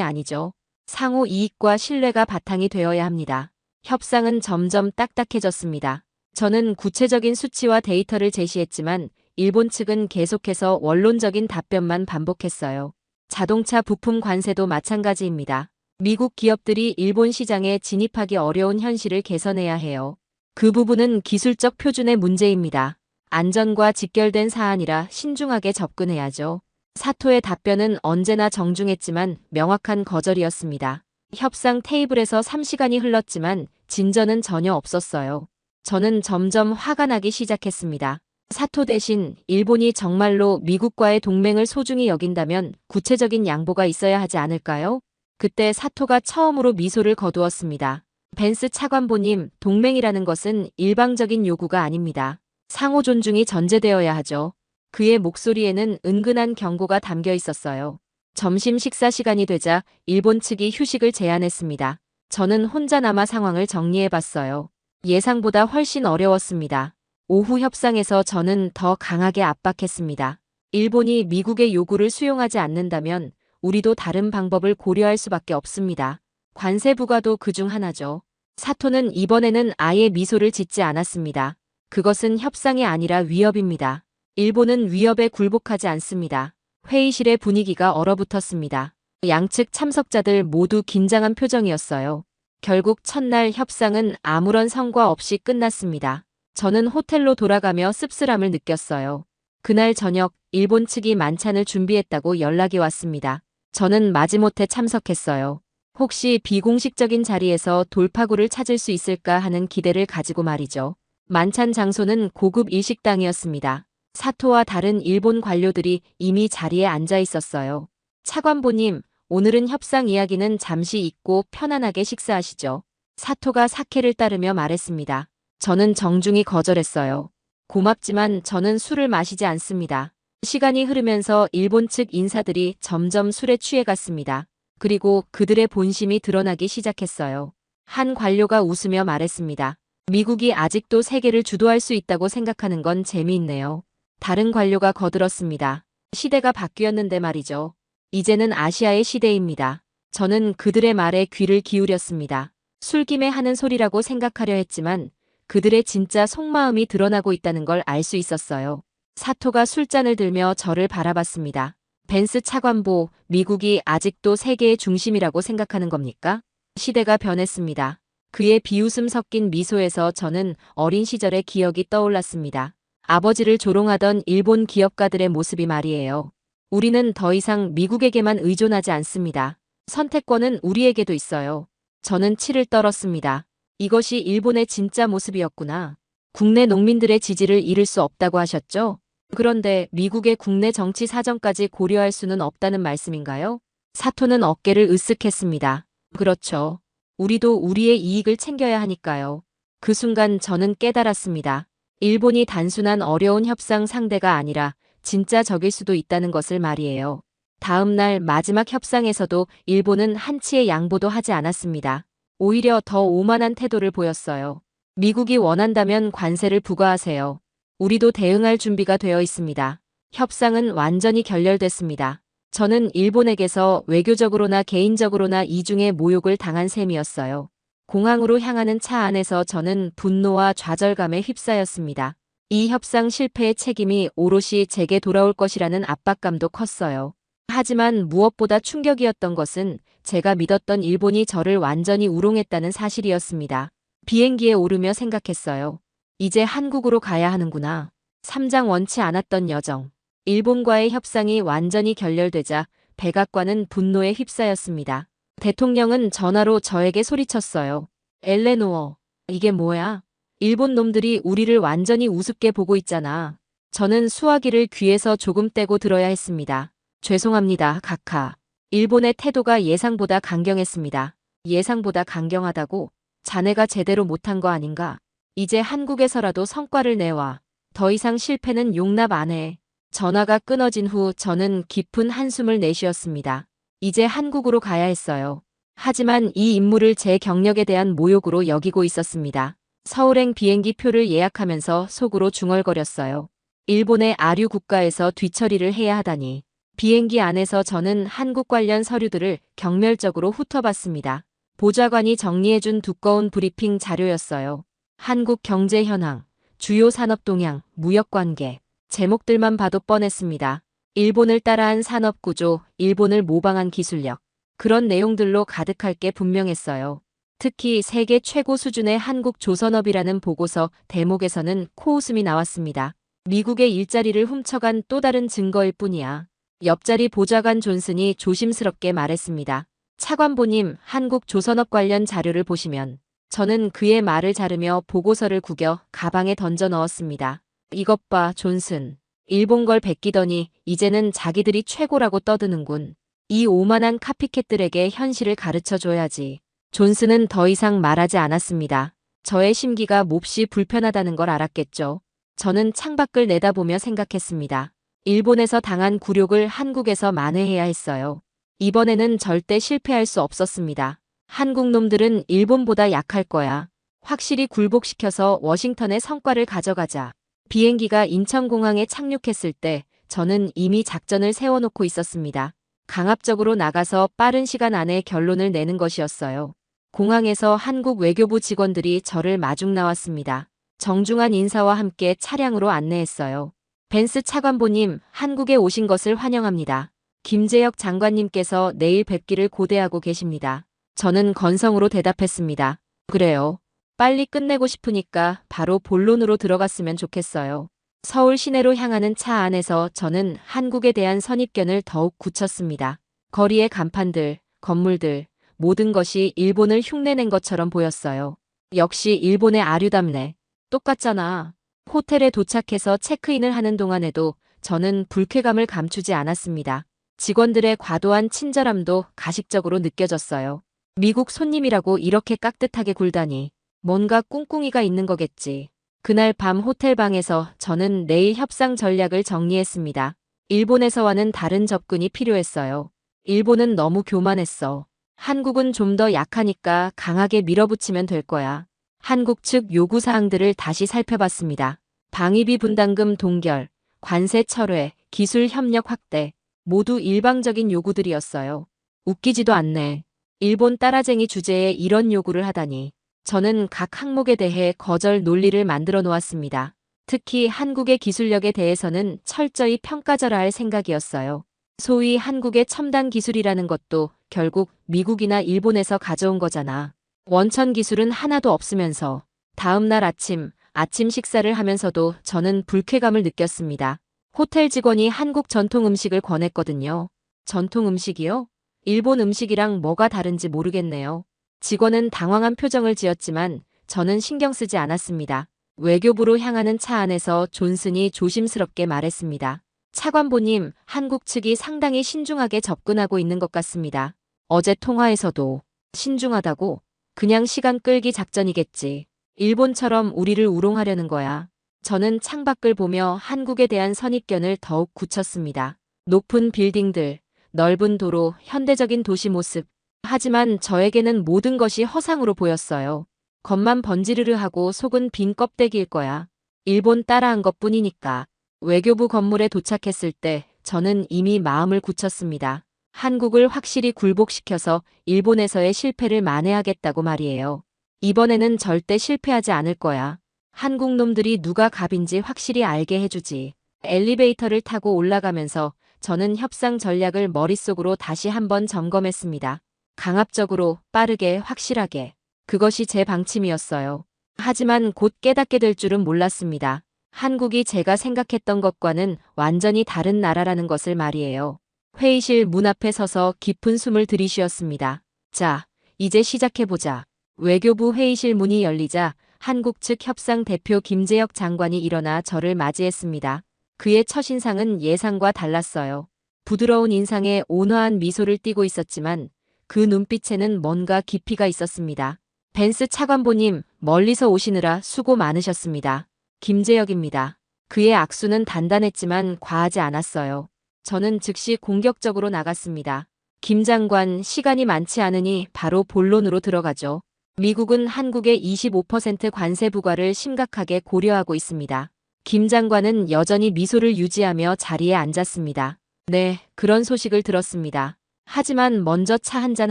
아니죠. 상호 이익과 신뢰가 바탕이 되어야 합니다. 협상은 점점 딱딱해졌습니다. 저는 구체적인 수치와 데이터를 제시했지만 일본 측은 계속해서 원론적인 답변만 반복했어요. 자동차 부품 관세도 마찬가지입니다. 미국 기업들이 일본 시장에 진입하기 어려운 현실을 개선해야 해요. 그 부분은 기술적 표준의 문제입니다. 안전과 직결된 사안이라 신중하게 접근해야죠. 사토의 답변은 언제나 정중했지만 명확한 거절이었습니다. 협상 테이블에서 3시간이 흘렀지만 진전은 전혀 없었어요. 저는 점점 화가 나기 시작했습니다. 사토 대신 일본이 정말로 미국과의 동맹을 소중히 여긴다면 구체적인 양보가 있어야 하지 않을까요? 그때 사토가 처음으로 미소를 거두었습니다. 벤스 차관보님, 동맹이라는 것은 일방적인 요구가 아닙니다. 상호 존중이 전제되어야 하죠. 그의 목소리에는 은근한 경고가 담겨 있었어요. 점심 식사 시간이 되자 일본 측이 휴식을 제안했습니다. 저는 혼자 남아 상황을 정리해봤어요. 예상보다 훨씬 어려웠습니다. 오후 협상에서 저는 더 강하게 압박했습니다. 일본이 미국의 요구를 수용하지 않는다면 우리도 다른 방법을 고려할 수밖에 없습니다. 관세 부과도 그중 하나죠. 사토는 이번에는 아예 미소를 짓지 않았습니다. 그것은 협상이 아니라 위협입니다. 일본은 위협에 굴복하지 않습니다. 회의실의 분위기가 얼어붙었습니다. 양측 참석자들 모두 긴장한 표정이었어요. 결국 첫날 협상은 아무런 성과 없이 끝났습니다. 저는 호텔로 돌아가며 씁쓸함을 느꼈어요. 그날 저녁 일본 측이 만찬을 준비했다고 연락이 왔습니다. 저는 마지못해 참석했어요. 혹시 비공식적인 자리에서 돌파구를 찾을 수 있을까 하는 기대를 가지고 말이죠. 만찬 장소는 고급 일식당이었습니다. 사토와 다른 일본 관료들이 이미 자리에 앉아 있었어요. 차관보님, 오늘은 협상 이야기는 잠시 잊고 편안하게 식사하시죠. 사토가 사케를 따르며 말했습니다. 저는 정중히 거절했어요. 고맙지만 저는 술을 마시지 않습니다. 시간이 흐르면서 일본 측 인사들이 점점 술에 취해갔습니다. 그리고 그들의 본심이 드러나기 시작했어요. 한 관료가 웃으며 말했습니다. 미국이 아직도 세계를 주도할 수 있다고 생각하는 건 재미있네요. 다른 관료가 거들었습니다. 시대가 바뀌었는데 말이죠. 이제는 아시아의 시대입니다. 저는 그들의 말에 귀를 기울였습니다. 술김에 하는 소리라고 생각하려 했지만 그들의 진짜 속마음이 드러나고 있다는 걸 알 수 있었어요. 사토가 술잔을 들며 저를 바라봤습니다. 벤스 차관보, 미국이 아직도 세계의 중심이라고 생각하는 겁니까? 시대가 변했습니다. 그의 비웃음 섞인 미소에서 저는 어린 시절의 기억이 떠올랐습니다. 아버지를 조롱하던 일본 기업가들의 모습이 말이에요. 우리는 더 이상 미국에게만 의존하지 않습니다. 선택권은 우리에게도 있어요. 저는 치를 떨었습니다. 이것이 일본의 진짜 모습이었구나. 국내 농민들의 지지를 잃을 수 없다고 하셨죠? 그런데 미국의 국내 정치 사정까지 고려할 수는 없다는 말씀인가요? 사토는 어깨를 으쓱했습니다. 그렇죠. 우리도 우리의 이익을 챙겨야 하니까요. 그 순간 저는 깨달았습니다. 일본이 단순한 어려운 협상 상대가 아니라 진짜 적일 수도 있다는 것을 말이에요. 다음 날 마지막 협상에서도 일본은 한치의 양보도 하지 않았습니다. 오히려 더 오만한 태도를 보였어요. 미국이 원한다면 관세를 부과하세요. 우리도 대응할 준비가 되어 있습니다. 협상은 완전히 결렬됐습니다. 저는 일본에게서 외교적으로나 개인적으로나 이중의 모욕을 당한 셈이었어요. 공항으로 향하는 차 안에서 저는 분노와 좌절감에 휩싸였습니다. 이 협상 실패의 책임이 오롯이 제게 돌아올 것이라는 압박감도 컸어요. 하지만 무엇보다 충격이었던 것은 제가 믿었던 일본이 저를 완전히 우롱했다는 사실이었습니다. 비행기에 오르며 생각했어요. 이제 한국으로 가야 하는구나. 3장 원치 않았던 여정. 일본과의 협상이 완전히 결렬되자 백악관은 분노에 휩싸였습니다. 대통령은 전화로 저에게 소리쳤어요. 엘레노어, 이게 뭐야? 일본 놈들이 우리를 완전히 우습게 보고 있잖아. 저는 수화기를 귀에서 조금 떼고 들어야 했습니다. 죄송합니다, 카카. 일본의 태도가 예상보다 강경했습니다. 예상보다 강경하다고? 자네가 제대로 못한 거 아닌가? 이제 한국에서라도 성과를 내와. 더 이상 실패는 용납 안 해. 전화가 끊어진 후 저는 깊은 한숨을 내쉬었습니다. 이제 한국으로 가야 했어요. 하지만 이 임무를 제 경력에 대한 모욕으로 여기고 있었습니다. 서울행 비행기 표를 예약하면서 속으로 중얼거렸어요. 일본의 아류 국가에서 뒤처리를 해야 하다니. 비행기 안에서 저는 한국 관련 서류들을 경멸적으로 훑어봤습니다. 보좌관이 정리해준 두꺼운 브리핑 자료였어요. 한국 경제 현황, 주요 산업 동향, 무역 관계. 제목들만 봐도 뻔했습니다. 일본을 따라한 산업 구조, 일본을 모방한 기술력. 그런 내용들로 가득할 게 분명했어요. 특히 세계 최고 수준의 한국 조선업이라는 보고서 대목에서는 코웃음이 나왔습니다. 미국의 일자리를 훔쳐간 또 다른 증거일 뿐이야. 옆자리 보좌관 존슨이 조심스럽게 말했습니다. 차관보님, 한국 조선업 관련 자료를 보시면. 저는 그의 말을 자르며 보고서를 구겨 가방에 던져 넣었습니다. 이것 봐, 존슨. 일본 걸 베끼더니 이제는 자기들이 최고라고 떠드는군. 이 오만한 카피캣들에게 현실을 가르쳐줘야지. 존슨은 더 이상 말하지 않았습니다. 저의 심기가 몹시 불편하다는 걸 알았겠죠. 저는 창밖을 내다보며 생각했습니다. 일본에서 당한 굴욕을 한국에서 만회해야 했어요. 이번에는 절대 실패할 수 없었습니다. 한국 놈들은 일본보다 약할 거야. 확실히 굴복시켜서 워싱턴의 성과를 가져가자. 비행기가 인천공항에 착륙했을 때 저는 이미 작전을 세워놓고 있었습니다. 강압적으로 나가서 빠른 시간 안에 결론을 내는 것이었어요. 공항에서 한국 외교부 직원들이 저를 마중 나왔습니다. 정중한 인사와 함께 차량으로 안내했어요. 벤스 차관보님, 한국에 오신 것을 환영합니다. 김재혁 장관님께서 내일 뵙기를 고대하고 계십니다. 저는 건성으로 대답했습니다. 그래요. 빨리 끝내고 싶으니까 바로 본론으로 들어갔으면 좋겠어요. 서울 시내로 향하는 차 안에서 저는 한국에 대한 선입견을 더욱 굳혔습니다. 거리의 간판들, 건물들, 모든 것이 일본을 흉내낸 것처럼 보였어요. 역시 일본의 아류답네. 똑같잖아. 호텔에 도착해서 체크인을 하는 동안에도 저는 불쾌감을 감추지 않았습니다. 직원들의 과도한 친절함도 가식적으로 느껴졌어요. 미국 손님이라고 이렇게 깍듯하게 굴다니. 뭔가 꿍꿍이가 있는 거겠지. 그날 밤 호텔방에서 저는 내일 협상 전략을 정리했습니다. 일본에서와는 다른 접근이 필요했어요. 일본은 너무 교만했어. 한국은 좀 더 약하니까 강하게 밀어붙이면 될 거야. 한국 측 요구사항들을 다시 살펴봤습니다. 방위비 분담금 동결, 관세 철회, 기술 협력 확대, 모두 일방적인 요구들이었어요. 웃기지도 않네. 일본 따라쟁이 주제에 이런 요구를 하다니. 저는 각 항목에 대해 거절 논리를 만들어 놓았습니다. 특히 한국의 기술력에 대해서는 철저히 평가절하 할 생각이었어요. 소위 한국의 첨단 기술이라는 것도 결국 미국이나 일본에서 가져온 거잖아. 원천 기술은 하나도 없으면서. 다음 날 아침 식사를 하면서도 저는 불쾌감을 느꼈습니다. 호텔 직원이 한국 전통 음식을 권했거든요. 전통 음식이요? 일본 음식이랑 뭐가 다른지 모르겠네요. 직원은 당황한 표정을 지었지만 저는 신경 쓰지 않았습니다. 외교부로 향하는 차 안에서 존슨이 조심스럽게 말했습니다. 차관보님, 한국 측이 상당히 신중하게 접근하고 있는 것 같습니다. 어제 통화에서도 신중하다고? 그냥 시간 끌기 작전이겠지. 일본처럼 우리를 우롱하려는 거야. 저는 창밖을 보며 한국에 대한 선입견을 더욱 굳혔습니다. 높은 빌딩들, 넓은 도로, 현대적인 도시 모습. 하지만 저에게는 모든 것이 허상으로 보였어요. 겉만 번지르르 하고 속은 빈 껍데기일 거야. 일본 따라한 것뿐이니까. 외교부 건물에 도착했을 때 저는 이미 마음을 굳혔습니다. 한국을 확실히 굴복시켜서 일본에서의 실패를 만회하겠다고 말이에요. 이번에는 절대 실패하지 않을 거야. 한국 놈들이 누가 갑인지 확실히 알게 해주지. 엘리베이터를 타고 올라가면서 저는 협상 전략을 머릿속으로 다시 한번 점검했습니다. 강압적으로, 빠르게, 확실하게. 그것이 제 방침이었어요. 하지만 곧 깨닫게 될 줄은 몰랐습니다. 한국이 제가 생각했던 것과는 완전히 다른 나라라는 것을 말이에요. 회의실 문 앞에 서서 깊은 숨을 들이쉬었습니다. 자, 이제 시작해보자. 외교부 회의실 문이 열리자 한국 측 협상 대표 김재혁 장관이 일어나 저를 맞이했습니다. 그의 첫인상은 예상과 달랐어요. 부드러운 인상에 온화한 미소를 띠고 있었지만 그 눈빛에는 뭔가 깊이가 있었습니다. 벤스 차관보님, 멀리서 오시느라 수고 많으셨습니다. 김재혁입니다. 그의 악수는 단단했지만 과하지 않았어요. 저는 즉시 공격적으로 나갔습니다. 김 장관, 시간이 많지 않으니 바로 본론으로 들어가죠. 미국은 한국의 25% 관세 부과를 심각하게 고려하고 있습니다. 김 장관은 여전히 미소를 유지하며 자리에 앉았습니다. 네, 그런 소식을 들었습니다. 하지만 먼저 차 한잔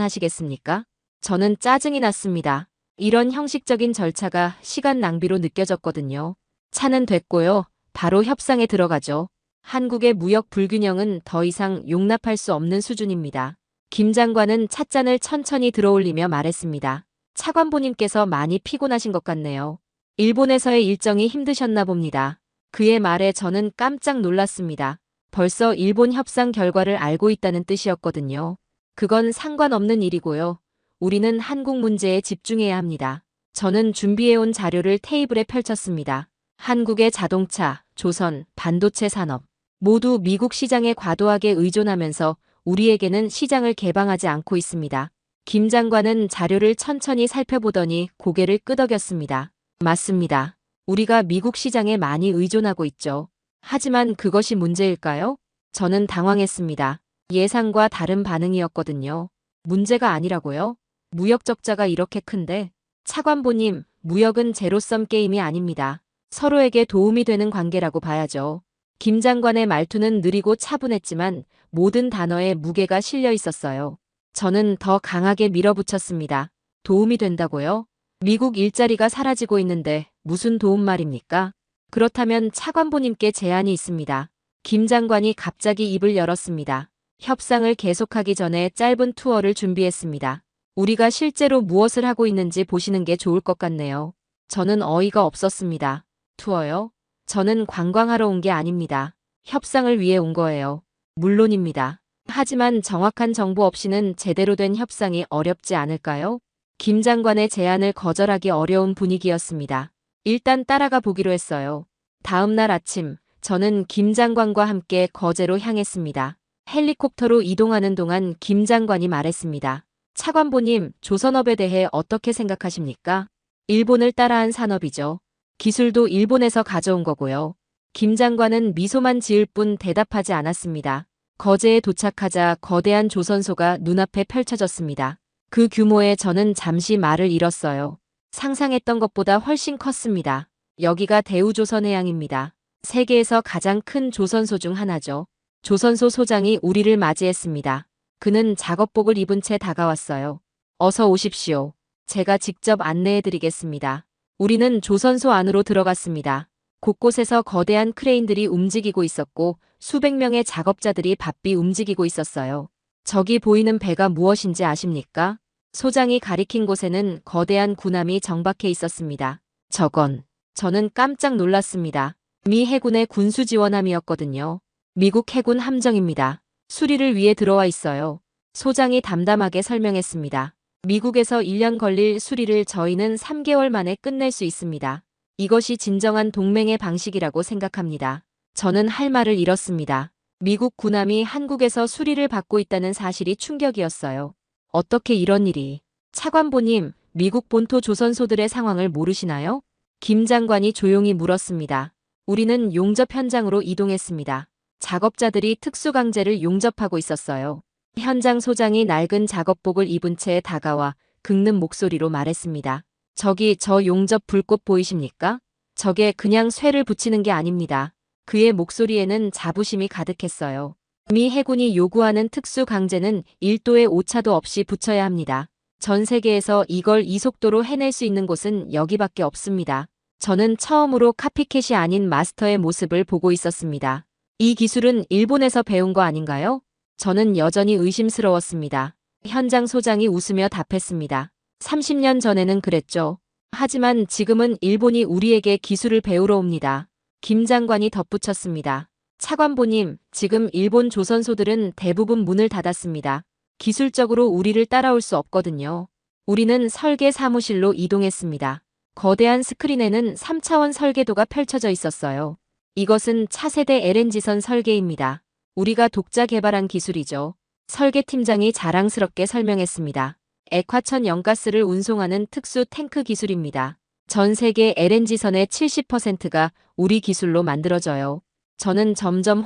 하시겠습니까? 저는 짜증이 났습니다. 이런 형식적인 절차가 시간 낭비로 느껴졌거든요. 차는 됐고요. 바로 협상에 들어가죠. 한국의 무역 불균형은 더 이상 용납할 수 없는 수준입니다. 김 장관은 찻잔을 천천히 들어올리며 말했습니다. 차관보님께서 많이 피곤하신 것 같네요. 일본에서의 일정이 힘드셨나 봅니다. 그의 말에 저는 깜짝 놀랐습니다. 벌써 일본 협상 결과를 알고 있다는 뜻이었거든요. 그건 상관없는 일이고요. 우리는 한국 문제에 집중해야 합니다. 저는 준비해온 자료를 테이블에 펼쳤습니다. 한국의 자동차, 조선, 반도체 산업 모두 미국 시장에 과도하게 의존하면서 우리에게는 시장을 개방하지 않고 있습니다. 김 장관은 자료를 천천히 살펴보더니 고개를 끄덕였습니다. 맞습니다. 우리가 미국 시장에 많이 의존하고 있죠. 하지만 그것이 문제일까요? 저는 당황했습니다. 예상과 다른 반응이었거든요. 문제가 아니라고요? 무역 적자가 이렇게 큰데? 차관보님, 무역은 제로섬 게임이 아닙니다. 서로에게 도움이 되는 관계라고 봐야죠. 김 장관의 말투는 느리고 차분했지만 모든 단어에 무게가 실려 있었어요. 저는 더 강하게 밀어붙였습니다. 도움이 된다고요? 미국 일자리가 사라지고 있는데 무슨 도움 말입니까? 그렇다면 차관보님께 제안이 있습니다. 김 장관이 갑자기 입을 열었습니다. 협상을 계속하기 전에 짧은 투어를 준비했습니다. 우리가 실제로 무엇을 하고 있는지 보시는 게 좋을 것 같네요. 저는 어이가 없었습니다. 투어요? 저는 관광하러 온 게 아닙니다. 협상을 위해 온 거예요. 물론입니다. 하지만 정확한 정보 없이는 제대로 된 협상이 어렵지 않을까요? 김 장관의 제안을 거절하기 어려운 분위기였습니다. 일단 따라가 보기로 했어요. 다음 날 아침, 저는 김 장관과 함께 거제로 향했습니다. 헬리콥터로 이동하는 동안 김 장관이 말했습니다. 차관보님, 조선업에 대해 어떻게 생각하십니까? 일본을 따라한 산업이죠. 기술도 일본에서 가져온 거고요. 김 장관은 미소만 지을 뿐 대답하지 않았습니다. 거제에 도착하자 거대한 조선소가 눈앞에 펼쳐졌습니다. 그 규모에 저는 잠시 말을 잃었어요. 상상했던 것보다 훨씬 컸습니다. 여기가 대우조선해양입니다. 세계에서 가장 큰 조선소 중 하나죠. 조선소 소장이 우리를 맞이했습니다. 그는 작업복을 입은 채 다가왔어요. 어서 오십시오. 제가 직접 안내해드리겠습니다. 우리는 조선소 안으로 들어갔습니다. 곳곳에서 거대한 크레인들이 움직이고 있었고 수백 명의 작업자들이 바삐 움직이고 있었어요. 저기 보이는 배가 무엇인지 아십니까? 소장이 가리킨 곳에는 거대한 군함이 정박해 있었습니다. 저는 깜짝 놀랐습니다. 미 해군의 군수지원함이었거든요. 미국 해군 함정입니다. 수리를 위해 들어와 있어요. 소장이 담담하게 설명했습니다. 미국에서 1년 걸릴 수리를 저희는 3개월 만에 끝낼 수 있습니다. 이것이 진정한 동맹의 방식이라고 생각합니다. 저는 할 말을 잃었습니다. 미국 군함이 한국에서 수리를 받고 있다는 사실이 충격이었어요. 어떻게 이런 일이? 차관보님, 미국 본토 조선소들의 상황을 모르시나요? 김 장관이 조용히 물었습니다. 우리는 용접 현장으로 이동했습니다. 작업자들이 특수강제를 용접하고 있었어요. 현장 소장이 낡은 작업복을 입은 채 다가와 긁는 목소리로 말했습니다. 저기 저 용접 불꽃 보이십니까? 저게 그냥 쇠를 붙이는 게 아닙니다. 그의 목소리에는 자부심이 가득했어요. 미 해군이 요구하는 특수 강제는 1도의 오차도 없이 붙여야 합니다. 전 세계에서 이걸 이 속도로 해낼 수 있는 곳은 여기밖에 없습니다. 저는 처음으로 카피캣이 아닌 마스터의 모습을 보고 있었습니다. 이 기술은 일본에서 배운 거 아닌가요? 저는 여전히 의심스러웠습니다. 현장 소장이 웃으며 답했습니다. 30년 전에는 그랬죠. 하지만 지금은 일본이 우리에게 기술을 배우러 옵니다. 김 장관이 덧붙였습니다. 차관보님, 지금 일본 조선소들은 대부분 문을 닫았습니다. 기술적으로 우리를 따라올 수 없거든요. 우리는 설계 사무실로 이동했습니다. 거대한 스크린에는 3차원 설계도가 펼쳐져 있었어요. 이것은 차세대 LNG선 설계입니다. 우리가 독자 개발한 기술이죠. 설계팀장이 자랑스럽게 설명했습니다. 액화천 연가스를 운송하는 특수 탱크 기술입니다. 전 세계 LNG선의 70%가 우리 기술로 만들어져요. 저는 점점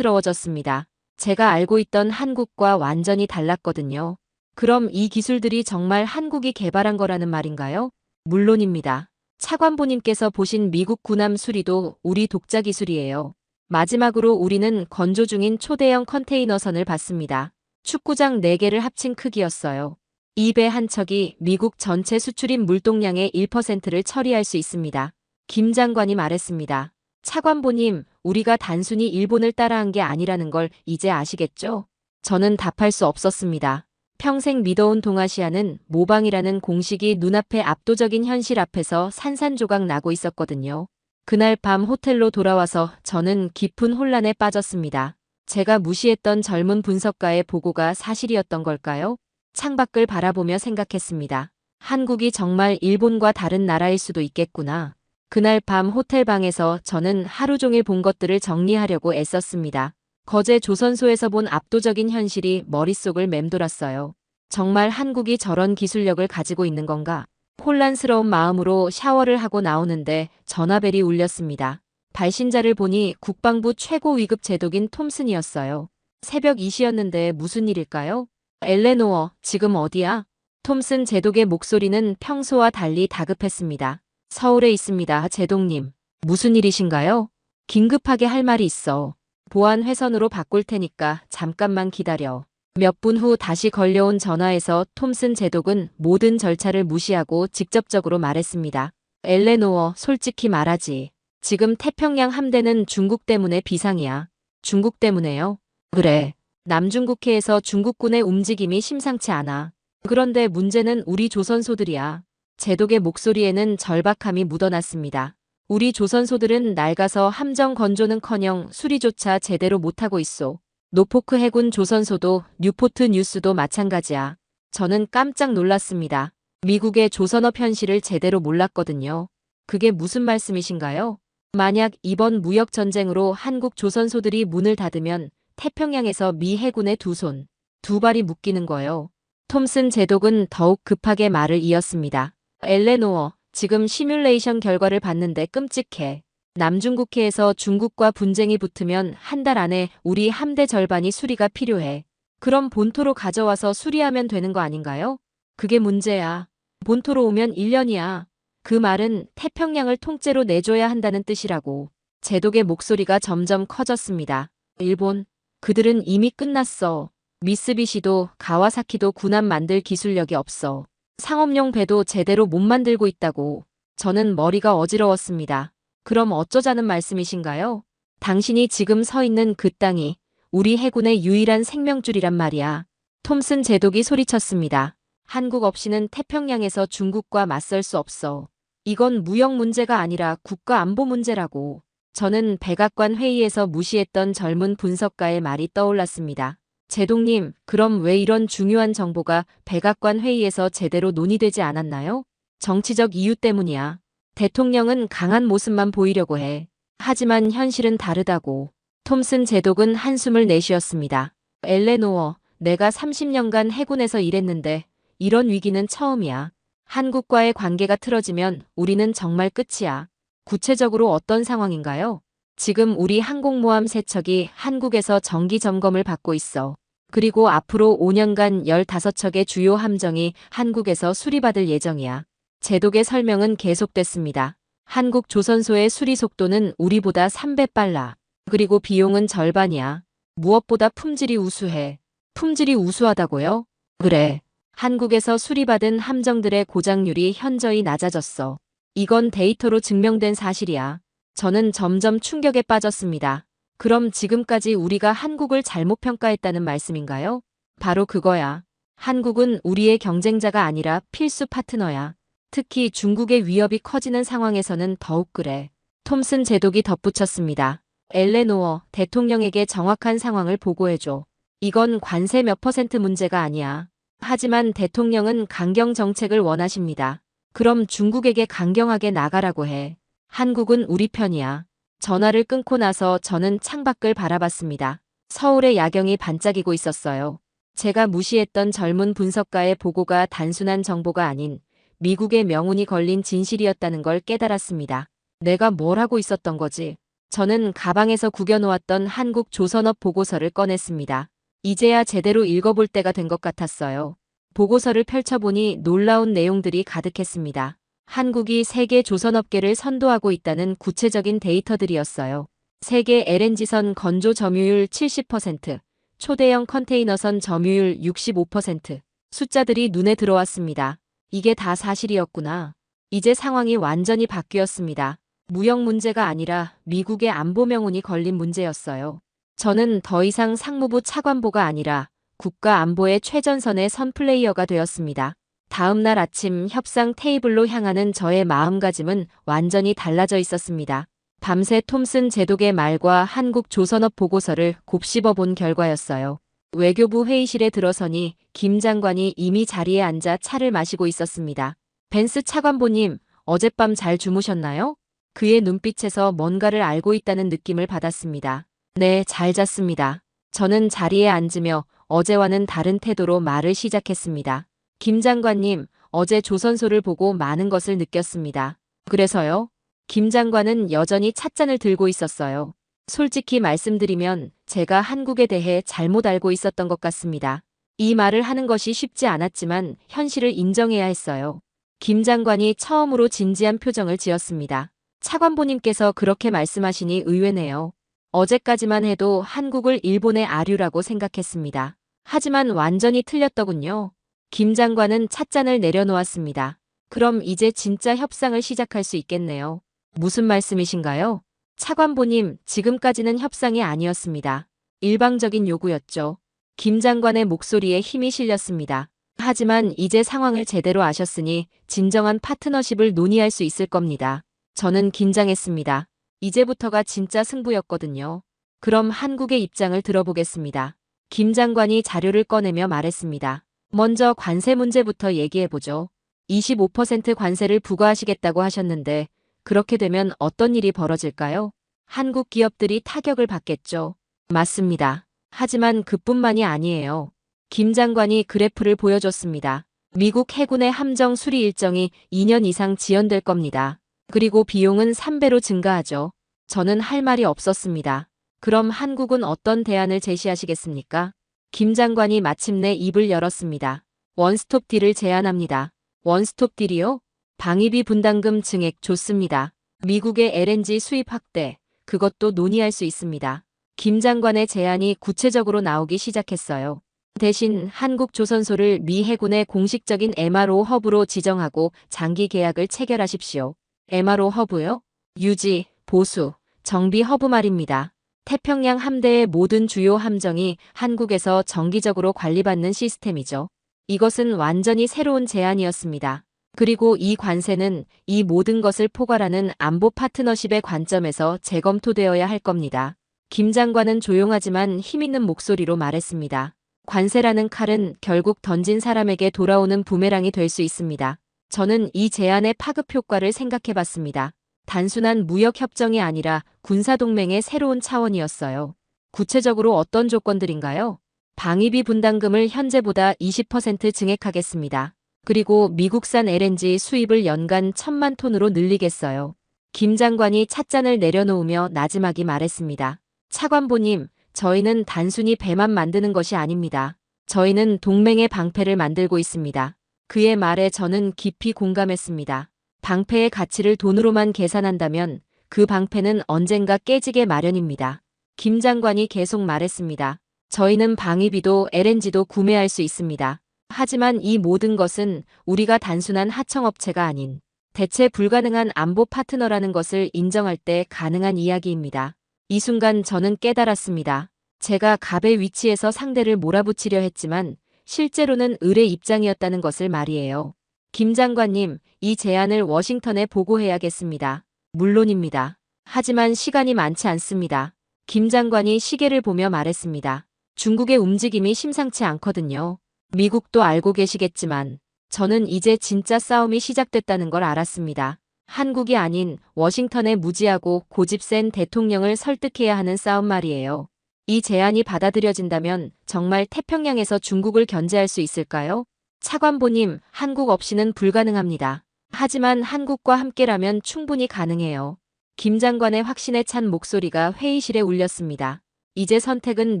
혼란스러워졌습니다. 제가 알고 있던 한국과 완전히 달랐거든요. 그럼 이 기술들이 정말 한국이 개발한 거라는 말인가요? 물론입니다. 차관보님께서 보신 미국 군함 수리도 우리 독자 기술이에요. 마지막으로 우리는 건조 중인 초대형 컨테이너선을 봤습니다. 축구장 4개를 합친 크기였어요. 이 배 한 척이 미국 전체 수출입 물동량의 1%를 처리할 수 있습니다. 김 장관이 말했습니다. 차관보님, 우리가 단순히 일본을 따라한 게 아니라는 걸 이제 아시겠죠? 저는 답할 수 없었습니다. 평생 믿어온 동아시아는 모방이라는 공식이 눈앞에 압도적인 현실 앞에서 산산조각 나고 있었거든요. 그날 밤 호텔로 돌아와서 저는 깊은 혼란에 빠졌습니다. 제가 무시했던 젊은 분석가의 보고가 사실이었던 걸까요? 창밖을 바라보며 생각했습니다. 한국이 정말 일본과 다른 나라일 수도 있겠구나. 그날 밤 호텔 방에서 저는 하루 종일 본 것들을 정리하려고 애썼습니다. 거제 조선소에서 본 압도적인 현실이 머릿속을 맴돌았어요. 정말 한국이 저런 기술력을 가지고 있는 건가? 혼란스러운 마음으로 샤워를 하고 나오는데 전화벨이 울렸습니다. 발신자를 보니 국방부 최고 위급 제독인 톰슨이었어요. 새벽 2시였는데 무슨 일일까요? 엘레노어, 지금 어디야? 톰슨 제독의 목소리는 평소와 달리 다급했습니다. 서울에 있습니다, 제독님. 무슨 일이신가요? 긴급하게 할 말이 있어. 보안 회선으로 바꿀 테니까 잠깐만 기다려. 몇 분 후 다시 걸려온 전화에서 톰슨 제독은 모든 절차를 무시하고 직접적으로 말했습니다. 엘레노어, 솔직히 말하지. 지금 태평양 함대는 중국 때문에 비상이야. 중국 때문에요? 그래. 남중국해에서 중국군의 움직임이 심상치 않아. 그런데 문제는 우리 조선소들이야. 제독의 목소리에는 절박함이 묻어났습니다. 우리 조선소들은 낡아서 함정 건조는커녕 수리조차 제대로 못하고 있소. 노포크 해군 조선소도 뉴포트 뉴스도 마찬가지야. 저는 깜짝 놀랐습니다. 미국의 조선업 현실을 제대로 몰랐거든요. 그게 무슨 말씀이신가요? 만약 이번 무역전쟁으로 한국 조선소들이 문을 닫으면 태평양에서 미 해군의 두 손, 두 발이 묶이는 거요. 톰슨 제독은 더욱 급하게 말을 이었습니다. 엘레노어, 지금 시뮬레이션 결과를 봤는데 끔찍해. 남중국해에서 중국과 분쟁이 붙으면 한 달 안에 우리 함대 절반이 수리가 필요해. 그럼 본토로 가져와서 수리하면 되는 거 아닌가요? 그게 문제야. 본토로 오면 1년이야. 그 말은 태평양을 통째로 내줘야 한다는 뜻이라고. 제독의 목소리가 점점 커졌습니다. 일본, 그들은 이미 끝났어. 미쓰비시도 가와사키도 군함 만들 기술력이 없어. 상업용 배도 제대로 못 만들고 있다고. 저는 머리가 어지러웠습니다. 그럼 어쩌자는 말씀이신가요? 당신이 지금 서 있는 그 땅이 우리 해군의 유일한 생명줄이란 말이야. 톰슨 제독이 소리쳤습니다. 한국 없이는 태평양에서 중국과 맞설 수 없어. 이건 무역 문제가 아니라 국가 안보 문제라고. 저는 백악관 회의에서 무시했던 젊은 분석가의 말이 떠올랐습니다. 제독님, 그럼 왜 이런 중요한 정보가 백악관 회의에서 제대로 논의되지 않았나요? 정치적 이유 때문이야. 대통령은 강한 모습만 보이려고 해. 하지만 현실은 다르다고. 톰슨 제독은 한숨을 내쉬었습니다. 엘레노어, 내가 30년간 해군에서 일했는데 이런 위기는 처음이야. 한국과의 관계가 틀어지면 우리는 정말 끝이야. 구체적으로 어떤 상황인가요? 지금 우리 항공모함 3척이 한국에서 정기 점검을 받고 있어. 그리고 앞으로 5년간 15척의 주요 함정이 한국에서 수리받을 예정이야. 제독의 설명은 계속됐습니다. 한국 조선소의 수리 속도는 우리보다 3배 빨라. 그리고 비용은 절반이야. 무엇보다 품질이 우수해. 품질이 우수하다고요? 그래. 한국에서 수리받은 함정들의 고장률이 현저히 낮아졌어. 이건 데이터로 증명된 사실이야. 저는 점점 충격에 빠졌습니다. 그럼 지금까지 우리가 한국을 잘못 평가했다는 말씀인가요? 바로 그거야. 한국은 우리의 경쟁자가 아니라 필수 파트너야. 특히 중국의 위협이 커지는 상황에서는 더욱 그래. 톰슨 제독이 덧붙였습니다. 엘레노어 대통령에게 정확한 상황을 보고해줘. 이건 관세 몇 퍼센트 문제가 아니야. 하지만 대통령은 강경 정책을 원하십니다. 그럼 중국에게 강경하게 나가라고 해. 한국은 우리 편이야. 전화를 끊고 나서 저는 창밖을 바라봤습니다. 서울의 야경이 반짝이고 있었어요. 제가 무시했던 젊은 분석가의 보고가 단순한 정보가 아닌 미국의 명운이 걸린 진실이었다는 걸 깨달았습니다. 내가 뭘 하고 있었던 거지? 저는 가방에서 구겨놓았던 한국 조선업 보고서를 꺼냈습니다. 이제야 제대로 읽어볼 때가 된 것 같았어요. 보고서를 펼쳐보니 놀라운 내용들이 가득했습니다. 한국이 세계 조선업계를 선도하고 있다는 구체적인 데이터들이었어요. 세계 LNG선 건조 점유율 70%, 초대형 컨테이너선 점유율 65%. 숫자들이 눈에 들어왔습니다. 이게 다 사실이었구나. 이제 상황이 완전히 바뀌었습니다. 무역 문제가 아니라 미국의 안보 명운이 걸린 문제였어요. 저는 더 이상 상무부 차관보가 아니라 국가 안보의 최전선의 선 플레이어가 되었습니다. 다음 날 아침 협상 테이블로 향하는 저의 마음가짐은 완전히 달라져 있었습니다. 밤새 톰슨 제독의 말과 한국 조선업 보고서를 곱씹어 본 결과였어요. 외교부 회의실에 들어서니 김 장관이 이미 자리에 앉아 차를 마시고 있었습니다. 벤스 차관보님, 어젯밤 잘 주무셨나요? 그의 눈빛에서 뭔가를 알고 있다는 느낌을 받았습니다. 네, 잘 잤습니다. 저는 자리에 앉으며 어제와는 다른 태도로 말을 시작했습니다. 김 장관님, 어제 조선소를 보고 많은 것을 느꼈습니다. 그래서요? 김 장관은 여전히 찻잔을 들고 있었어요. 솔직히 말씀드리면 제가 한국에 대해 잘못 알고 있었던 것 같습니다. 이 말을 하는 것이 쉽지 않았지만 현실을 인정해야 했어요. 김 장관이 처음으로 진지한 표정을 지었습니다. 차관보님께서 그렇게 말씀하시니 의외네요. 어제까지만 해도 한국을 일본의 아류라고 생각했습니다. 하지만 완전히 틀렸더군요. 김 장관은 찻잔을 내려놓았습니다. 그럼 이제 진짜 협상을 시작할 수 있겠네요. 무슨 말씀이신가요? 차관보님, 지금까지는 협상이 아니었습니다. 일방적인 요구였죠. 김 장관의 목소리에 힘이 실렸습니다. 하지만 이제 상황을 제대로 아셨으니 진정한 파트너십을 논의할 수 있을 겁니다. 저는 긴장했습니다. 이제부터가 진짜 승부였거든요. 그럼 한국의 입장을 들어보겠습니다. 김 장관이 자료를 꺼내며 말했습니다. 먼저 관세 문제부터 얘기해보죠. 25% 관세를 부과하시겠다고 하셨는데 그렇게 되면 어떤 일이 벌어질까요? 한국 기업들이 타격을 받겠죠. 맞습니다. 하지만 그뿐만이 아니에요. 김 장관이 그래프를 보여줬습니다. 미국 해군의 함정 수리 일정이 2년 이상 지연될 겁니다. 그리고 비용은 3배로 증가하죠. 저는 할 말이 없었습니다. 그럼 한국은 어떤 대안을 제시하시겠습니까? 김 장관이 마침내 입을 열었습니다. 원스톱 딜을 제안합니다. 원스톱 딜이요? 방위비 분담금 증액 좋습니다. 미국의 LNG 수입 확대, 그것도 논의할 수 있습니다. 김 장관의 제안이 구체적으로 나오기 시작했어요. 대신 한국 조선소를 미 해군의 공식적인 MRO 허브로 지정하고 장기 계약을 체결하십시오. MRO 허브요? 유지, 보수, 정비 허브 말입니다. 태평양 함대의 모든 주요 함정이 한국에서 정기적으로 관리받는 시스템이죠. 이것은 완전히 새로운 제안이었습니다. 그리고 이 관세는 이 모든 것을 포괄하는 안보 파트너십의 관점에서 재검토되어야 할 겁니다. 김 장관은 조용하지만 힘있는 목소리로 말했습니다. 관세라는 칼은 결국 던진 사람에게 돌아오는 부메랑이 될 수 있습니다. 저는 이 제안의 파급 효과를 생각해봤습니다. 단순한 무역 협정이 아니라 군사동맹의 새로운 차원이었어요. 구체적으로 어떤 조건들인가요? 방위비 분담금을 현재보다 20% 증액하겠습니다. 그리고 미국산 LNG 수입을 연간 1,000만 톤으로 늘리겠어요. 김 장관이 찻잔을 내려놓으며 나지막이 말했습니다. 차관보님, 저희는 단순히 배만 만드는 것이 아닙니다. 저희는 동맹의 방패를 만들고 있습니다. 그의 말에 저는 깊이 공감했습니다. 방패의 가치를 돈으로만 계산한다면 그 방패는 언젠가 깨지게 마련입니다. 김 장관이 계속 말했습니다. 저희는 방위비도 LNG도 구매할 수 있습니다. 하지만 이 모든 것은 우리가 단순한 하청업체가 아닌 대체 불가능한 안보 파트너라는 것을 인정할 때 가능한 이야기입니다. 이 순간 저는 깨달았습니다. 제가 갑의 위치에서 상대를 몰아붙이려 했지만 실제로는 을의 입장이었다는 것을 말이에요. 김 장관님, 이 제안을 워싱턴에 보고해야겠습니다. 물론입니다. 하지만 시간이 많지 않습니다. 김 장관이 시계를 보며 말했습니다. 중국의 움직임이 심상치 않거든요. 미국도 알고 계시겠지만 저는 이제 진짜 싸움이 시작됐다는 걸 알았습니다. 한국이 아닌 워싱턴에 무지하고 고집 센 대통령을 설득해야 하는 싸움 말이에요. 이 제안이 받아들여진다면 정말 태평양에서 중국을 견제할 수 있을까요? 차관보님, 한국 없이는 불가능합니다. 하지만 한국과 함께라면 충분히 가능해요. 김 장관의 확신에 찬 목소리가 회의실에 울렸습니다. 이제 선택은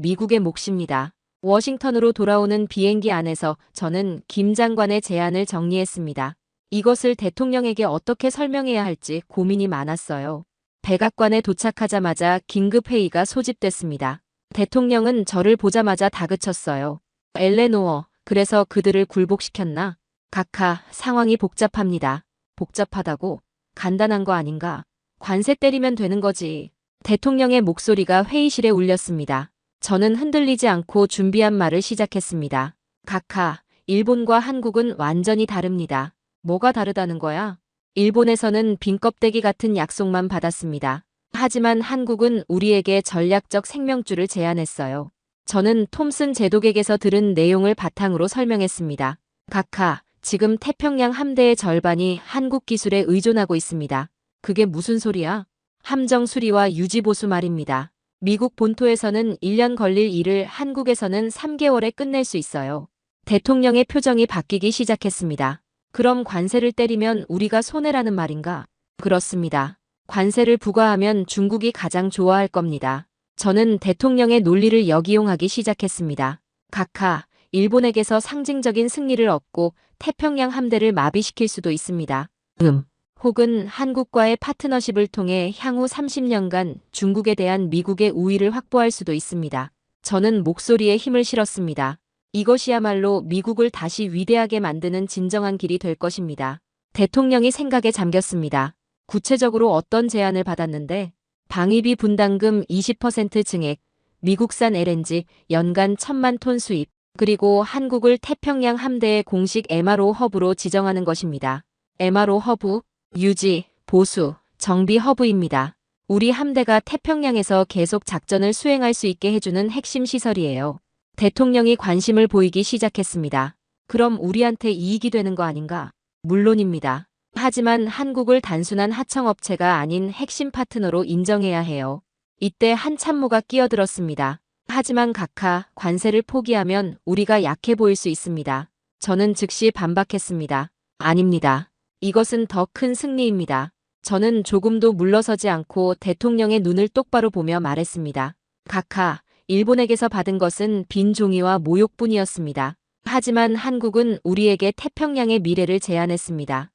미국의 몫입니다. 워싱턴으로 돌아오는 비행기 안에서 저는 김 장관의 제안을 정리했습니다. 이것을 대통령에게 어떻게 설명해야 할지 고민이 많았어요. 백악관에 도착하자마자 긴급회의가 소집됐습니다. 대통령은 저를 보자마자 다그쳤어요. 엘레노어, 그래서 그들을 굴복시켰나? 각하, 상황이 복잡합니다. 복잡하다고? 간단한 거 아닌가? 관세 때리면 되는 거지. 대통령의 목소리가 회의실에 울렸습니다. 저는 흔들리지 않고 준비한 말을 시작했습니다. 각하, 일본과 한국은 완전히 다릅니다. 뭐가 다르다는 거야? 일본에서는 빈 껍데기 같은 약속만 받았습니다. 하지만 한국은 우리에게 전략적 생명줄을 제안했어요. 저는 톰슨 제독에게서 들은 내용을 바탕으로 설명했습니다. 각하, 지금 태평양 함대의 절반이 한국 기술에 의존하고 있습니다. 그게 무슨 소리야? 함정 수리와 유지 보수 말입니다. 미국 본토에서는 1년 걸릴 일을 한국에서는 3개월에 끝낼 수 있어요. 대통령의 표정이 바뀌기 시작했습니다. 그럼 관세를 때리면 우리가 손해라는 말인가? 그렇습니다. 관세를 부과하면 중국이 가장 좋아할 겁니다. 저는 대통령의 논리를 역이용하기 시작했습니다. 각하, 일본에게서 상징적인 승리를 얻고 태평양 함대를 마비시킬 수도 있습니다. 혹은 한국과의 파트너십을 통해 향후 30년간 중국에 대한 미국의 우위를 확보할 수도 있습니다. 저는 목소리에 힘을 실었습니다. 이것이야말로 미국을 다시 위대하게 만드는 진정한 길이 될 것입니다. 대통령이 생각에 잠겼습니다. 구체적으로 어떤 제안을 받았는데? 방위비 분담금 20% 증액, 미국산 LNG 연간 1,000만 톤 수입, 그리고 한국을 태평양 함대의 공식 MRO 허브로 지정하는 것입니다. MRO 허브, 유지, 보수, 정비 허브입니다. 우리 함대가 태평양에서 계속 작전을 수행할 수 있게 해주는 핵심 시설이에요. 대통령이 관심을 보이기 시작했습니다. 그럼 우리한테 이익이 되는 거 아닌가? 물론입니다. 하지만 한국을 단순한 하청업체가 아닌 핵심 파트너로 인정해야 해요. 이때 한 참모가 끼어들었습니다. 하지만 각하, 관세를 포기하면 우리가 약해 보일 수 있습니다. 저는 즉시 반박했습니다. 아닙니다. 이것은 더 큰 승리입니다. 저는 조금도 물러서지 않고 대통령의 눈을 똑바로 보며 말했습니다. 각하, 일본에게서 받은 것은 빈 종이와 모욕뿐이었습니다. 하지만 한국은 우리에게 태평양의 미래를 제안했습니다.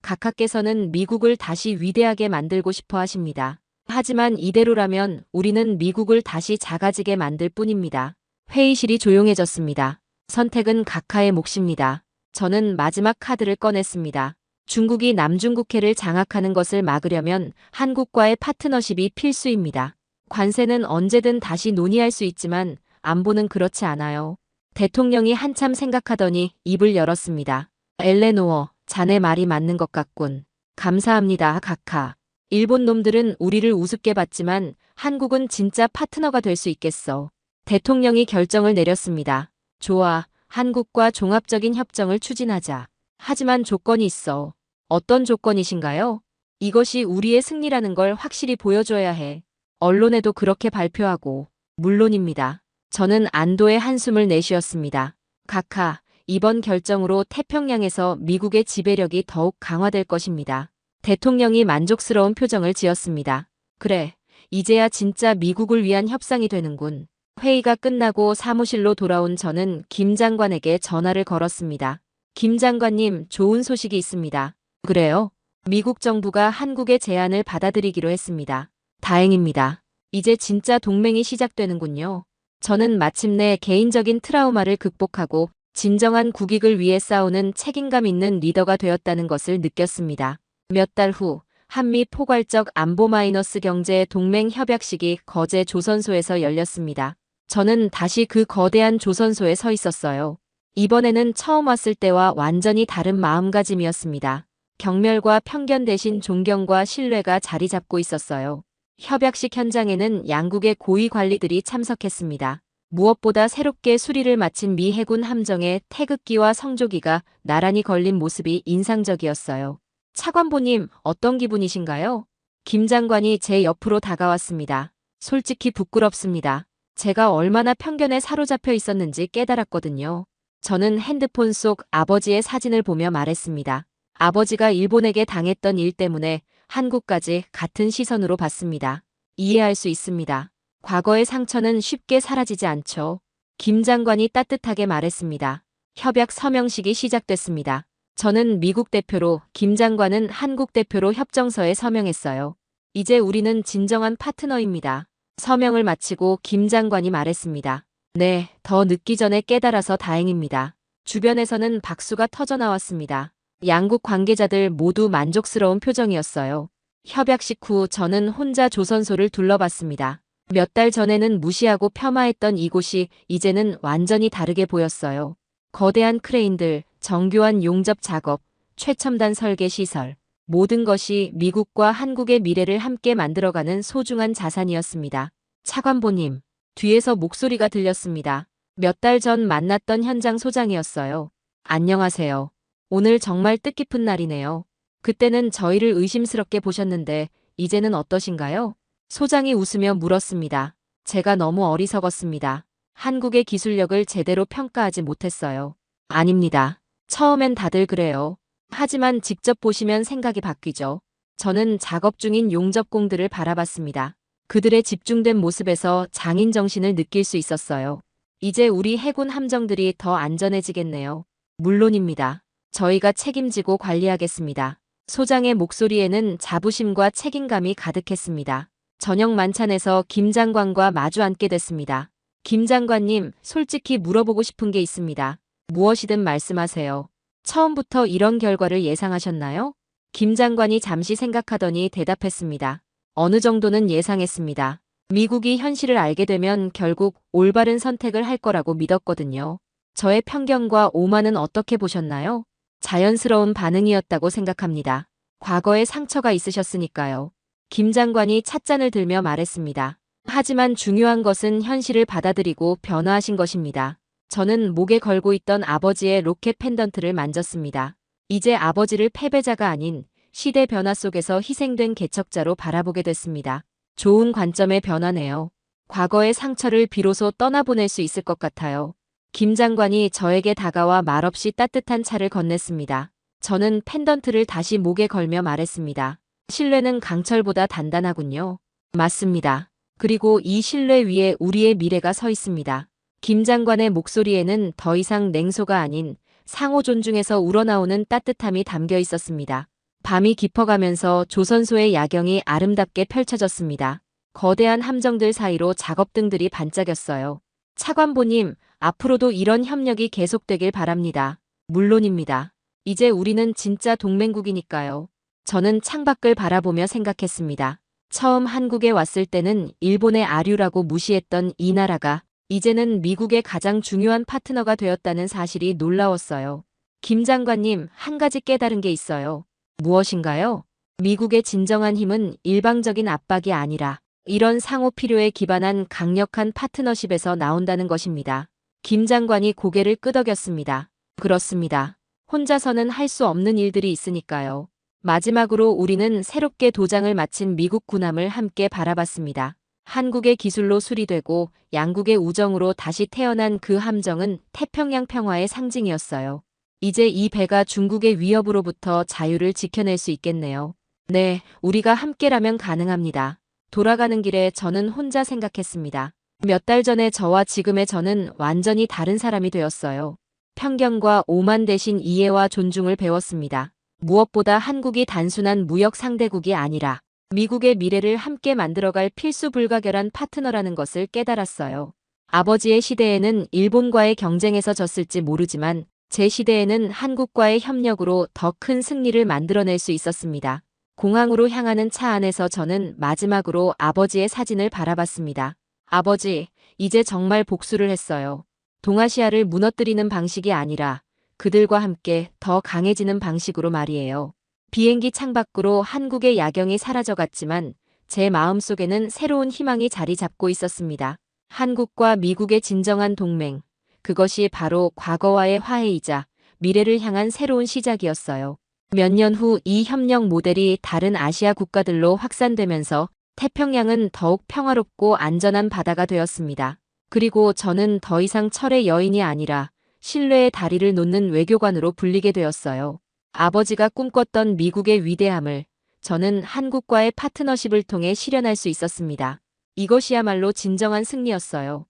각하께서는 미국을 다시 위대하게 만들고 싶어 하십니다. 하지만 이대로라면 우리는 미국을 다시 작아지게 만들 뿐입니다. 회의실이 조용해졌습니다. 선택은 각하의 몫입니다. 저는 마지막 카드를 꺼냈습니다. 중국이 남중국해를 장악하는 것을 막으려면 한국과의 파트너십이 필수입니다. 관세는 언제든 다시 논의할 수 있지만 안보는 그렇지 않아요. 대통령이 한참 생각하더니 입을 열었습니다. 엘레노어, 자네 말이 맞는 것 같군. 감사합니다, 각하. 일본 놈들은 우리를 우습게 봤지만 한국은 진짜 파트너가 될 수 있겠어. 대통령이 결정을 내렸습니다. 좋아, 한국과 종합적인 협정을 추진하자. 하지만 조건이 있어. 어떤 조건이신가요? 이것이 우리의 승리라는 걸 확실히 보여줘야 해. 언론에도 그렇게 발표하고. 물론입니다. 저는 안도의 한숨을 내쉬었습니다. 각하, 이번 결정으로 태평양에서 미국의 지배력이 더욱 강화될 것입니다. 대통령이 만족스러운 표정을 지었습니다. 그래, 이제야 진짜 미국을 위한 협상이 되는군. 회의가 끝나고 사무실로 돌아온 저는 김 장관에게 전화를 걸었습니다. 김 장관님, 좋은 소식이 있습니다. 그래요? 미국 정부가 한국의 제안을 받아들이기로 했습니다. 다행입니다. 이제 진짜 동맹이 시작되는군요. 저는 마침내 개인적인 트라우마를 극복하고 진정한 국익을 위해 싸우는 책임감 있는 리더가 되었다는 것을 느꼈습니다. 몇 달 후, 한미 포괄적 안보 마이너스 경제 동맹 협약식이 거제 조선소에서 열렸습니다. 저는 다시 그 거대한 조선소에 서 있었어요. 이번에는 처음 왔을 때와 완전히 다른 마음가짐이었습니다. 경멸과 편견 대신 존경과 신뢰가 자리 잡고 있었어요. 협약식 현장에는 양국의 고위 관리들이 참석했습니다. 무엇보다 새롭게 수리를 마친 미 해군 함정의 태극기와 성조기가 나란히 걸린 모습이 인상적이었어요. 차관보님, 어떤 기분이신가요? 김 장관이 제 옆으로 다가왔습니다. 솔직히 부끄럽습니다. 제가 얼마나 편견에 사로잡혀 있었는지 깨달았거든요. 저는 핸드폰 속 아버지의 사진을 보며 말했습니다. 아버지가 일본에게 당했던 일 때문에 한국까지 같은 시선으로 봤습니다. 이해할 수 있습니다. 과거의 상처는 쉽게 사라지지 않죠. 김 장관이 따뜻하게 말했습니다. 협약 서명식이 시작됐습니다. 저는 미국 대표로, 김 장관은 한국 대표로 협정서에 서명했어요. 이제 우리는 진정한 파트너입니다. 서명을 마치고 김 장관이 말했습니다. 네, 더 늦기 전에 깨달아서 다행입니다. 주변에서는 박수가 터져 나왔습니다. 양국 관계자들 모두 만족스러운 표정이었어요. 협약식 후 저는 혼자 조선소를 둘러봤습니다. 몇 달 전에는 무시하고 폄하했던 이곳이 이제는 완전히 다르게 보였어요. 거대한 크레인들, 정교한 용접 작업, 최첨단 설계 시설, 모든 것이 미국과 한국의 미래를 함께 만들어가는 소중한 자산이었습니다. 차관보님, 뒤에서 목소리가 들렸습니다. 몇 달 전 만났던 현장 소장이었어요. 안녕하세요. 오늘 정말 뜻깊은 날이네요. 그때는 저희를 의심스럽게 보셨는데 이제는 어떠신가요? 소장이 웃으며 물었습니다. 제가 너무 어리석었습니다. 한국의 기술력을 제대로 평가하지 못했어요. 아닙니다. 처음엔 다들 그래요. 하지만 직접 보시면 생각이 바뀌죠. 저는 작업 중인 용접공들을 바라봤습니다. 그들의 집중된 모습에서 장인 정신을 느낄 수 있었어요. 이제 우리 해군 함정들이 더 안전해지겠네요. 물론입니다. 저희가 책임지고 관리하겠습니다. 소장의 목소리에는 자부심과 책임감이 가득했습니다. 저녁 만찬에서 김 장관과 마주 앉게 됐습니다. 김 장관님, 솔직히 물어보고 싶은 게 있습니다. 무엇이든 말씀하세요. 처음부터 이런 결과를 예상하셨나요? 김 장관이 잠시 생각하더니 대답했습니다. 어느 정도는 예상했습니다. 미국이 현실을 알게 되면 결국 올바른 선택을 할 거라고 믿었거든요. 저의 편견과 오만은 어떻게 보셨나요? 자연스러운 반응이었다고 생각합니다. 과거에 상처가 있으셨으니까요. 김 장관이 찻잔을 들며 말했습니다. 하지만 중요한 것은 현실을 받아들이고 변화하신 것입니다. 저는 목에 걸고 있던 아버지의 로켓 펜던트를 만졌습니다. 이제 아버지를 패배자가 아닌 시대 변화 속에서 희생된 개척자로 바라보게 됐습니다. 좋은 관점의 변화네요. 과거의 상처를 비로소 떠나보낼 수 있을 것 같아요. 김 장관이 저에게 다가와 말없이 따뜻한 차를 건넸습니다. 저는 펜던트를 다시 목에 걸며 말했습니다. 신뢰는 강철보다 단단하군요. 맞습니다. 그리고 이 신뢰 위에 우리의 미래가 서 있습니다. 김 장관의 목소리에는 더 이상 냉소가 아닌 상호 존중에서 우러나오는 따뜻함이 담겨 있었습니다. 밤이 깊어가면서 조선소의 야경이 아름답게 펼쳐졌습니다. 거대한 함정들 사이로 작업등들이 반짝였어요. 차관보님, 앞으로도 이런 협력이 계속되길 바랍니다. 물론입니다. 이제 우리는 진짜 동맹국이니까요. 저는 창밖을 바라보며 생각했습니다. 처음 한국에 왔을 때는 일본의 아류라고 무시했던 이 나라가 이제는 미국의 가장 중요한 파트너가 되었다는 사실이 놀라웠어요. 김 장관님, 한 가지 깨달은 게 있어요. 무엇인가요? 미국의 진정한 힘은 일방적인 압박이 아니라 이런 상호 필요에 기반한 강력한 파트너십에서 나온다는 것입니다. 김 장관이 고개를 끄덕였습니다. 그렇습니다. 혼자서는 할 수 없는 일들이 있으니까요. 마지막으로 우리는 새롭게 도장을 마친 미국 군함을 함께 바라봤습니다. 한국의 기술로 수리되고 양국의 우정으로 다시 태어난 그 함정은 태평양 평화의 상징이었어요. 이제 이 배가 중국의 위협으로부터 자유를 지켜낼 수 있겠네요. 네, 우리가 함께라면 가능합니다. 돌아가는 길에 저는 혼자 생각했습니다. 몇 달 전에 저와 지금의 저는 완전히 다른 사람이 되었어요. 편견과 오만 대신 이해와 존중을 배웠습니다. 무엇보다 한국이 단순한 무역 상대국이 아니라 미국의 미래를 함께 만들어갈 필수 불가결한 파트너라는 것을 깨달았어요. 아버지의 시대에는 일본과의 경쟁에서 졌을지 모르지만 제 시대에는 한국과의 협력으로 더 큰 승리를 만들어낼 수 있었습니다. 공항으로 향하는 차 안에서 저는 마지막으로 아버지의 사진을 바라봤습니다. 아버지, 이제 정말 복수를 했어요. 동아시아를 무너뜨리는 방식이 아니라 그들과 함께 더 강해지는 방식으로 말이에요. 비행기 창밖으로 한국의 야경이 사라져갔지만 제 마음속에는 새로운 희망이 자리 잡고 있었습니다. 한국과 미국의 진정한 동맹. 그것이 바로 과거와의 화해이자 미래를 향한 새로운 시작이었어요. 몇 년 후 이 협력 모델이 다른 아시아 국가들로 확산되면서 태평양은 더욱 평화롭고 안전한 바다가 되었습니다. 그리고 저는 더 이상 철의 여인이 아니라 신뢰의 다리를 놓는 외교관으로 불리게 되었어요. 아버지가 꿈꿨던 미국의 위대함을 저는 한국과의 파트너십을 통해 실현할 수 있었습니다. 이것이야말로 진정한 승리였어요.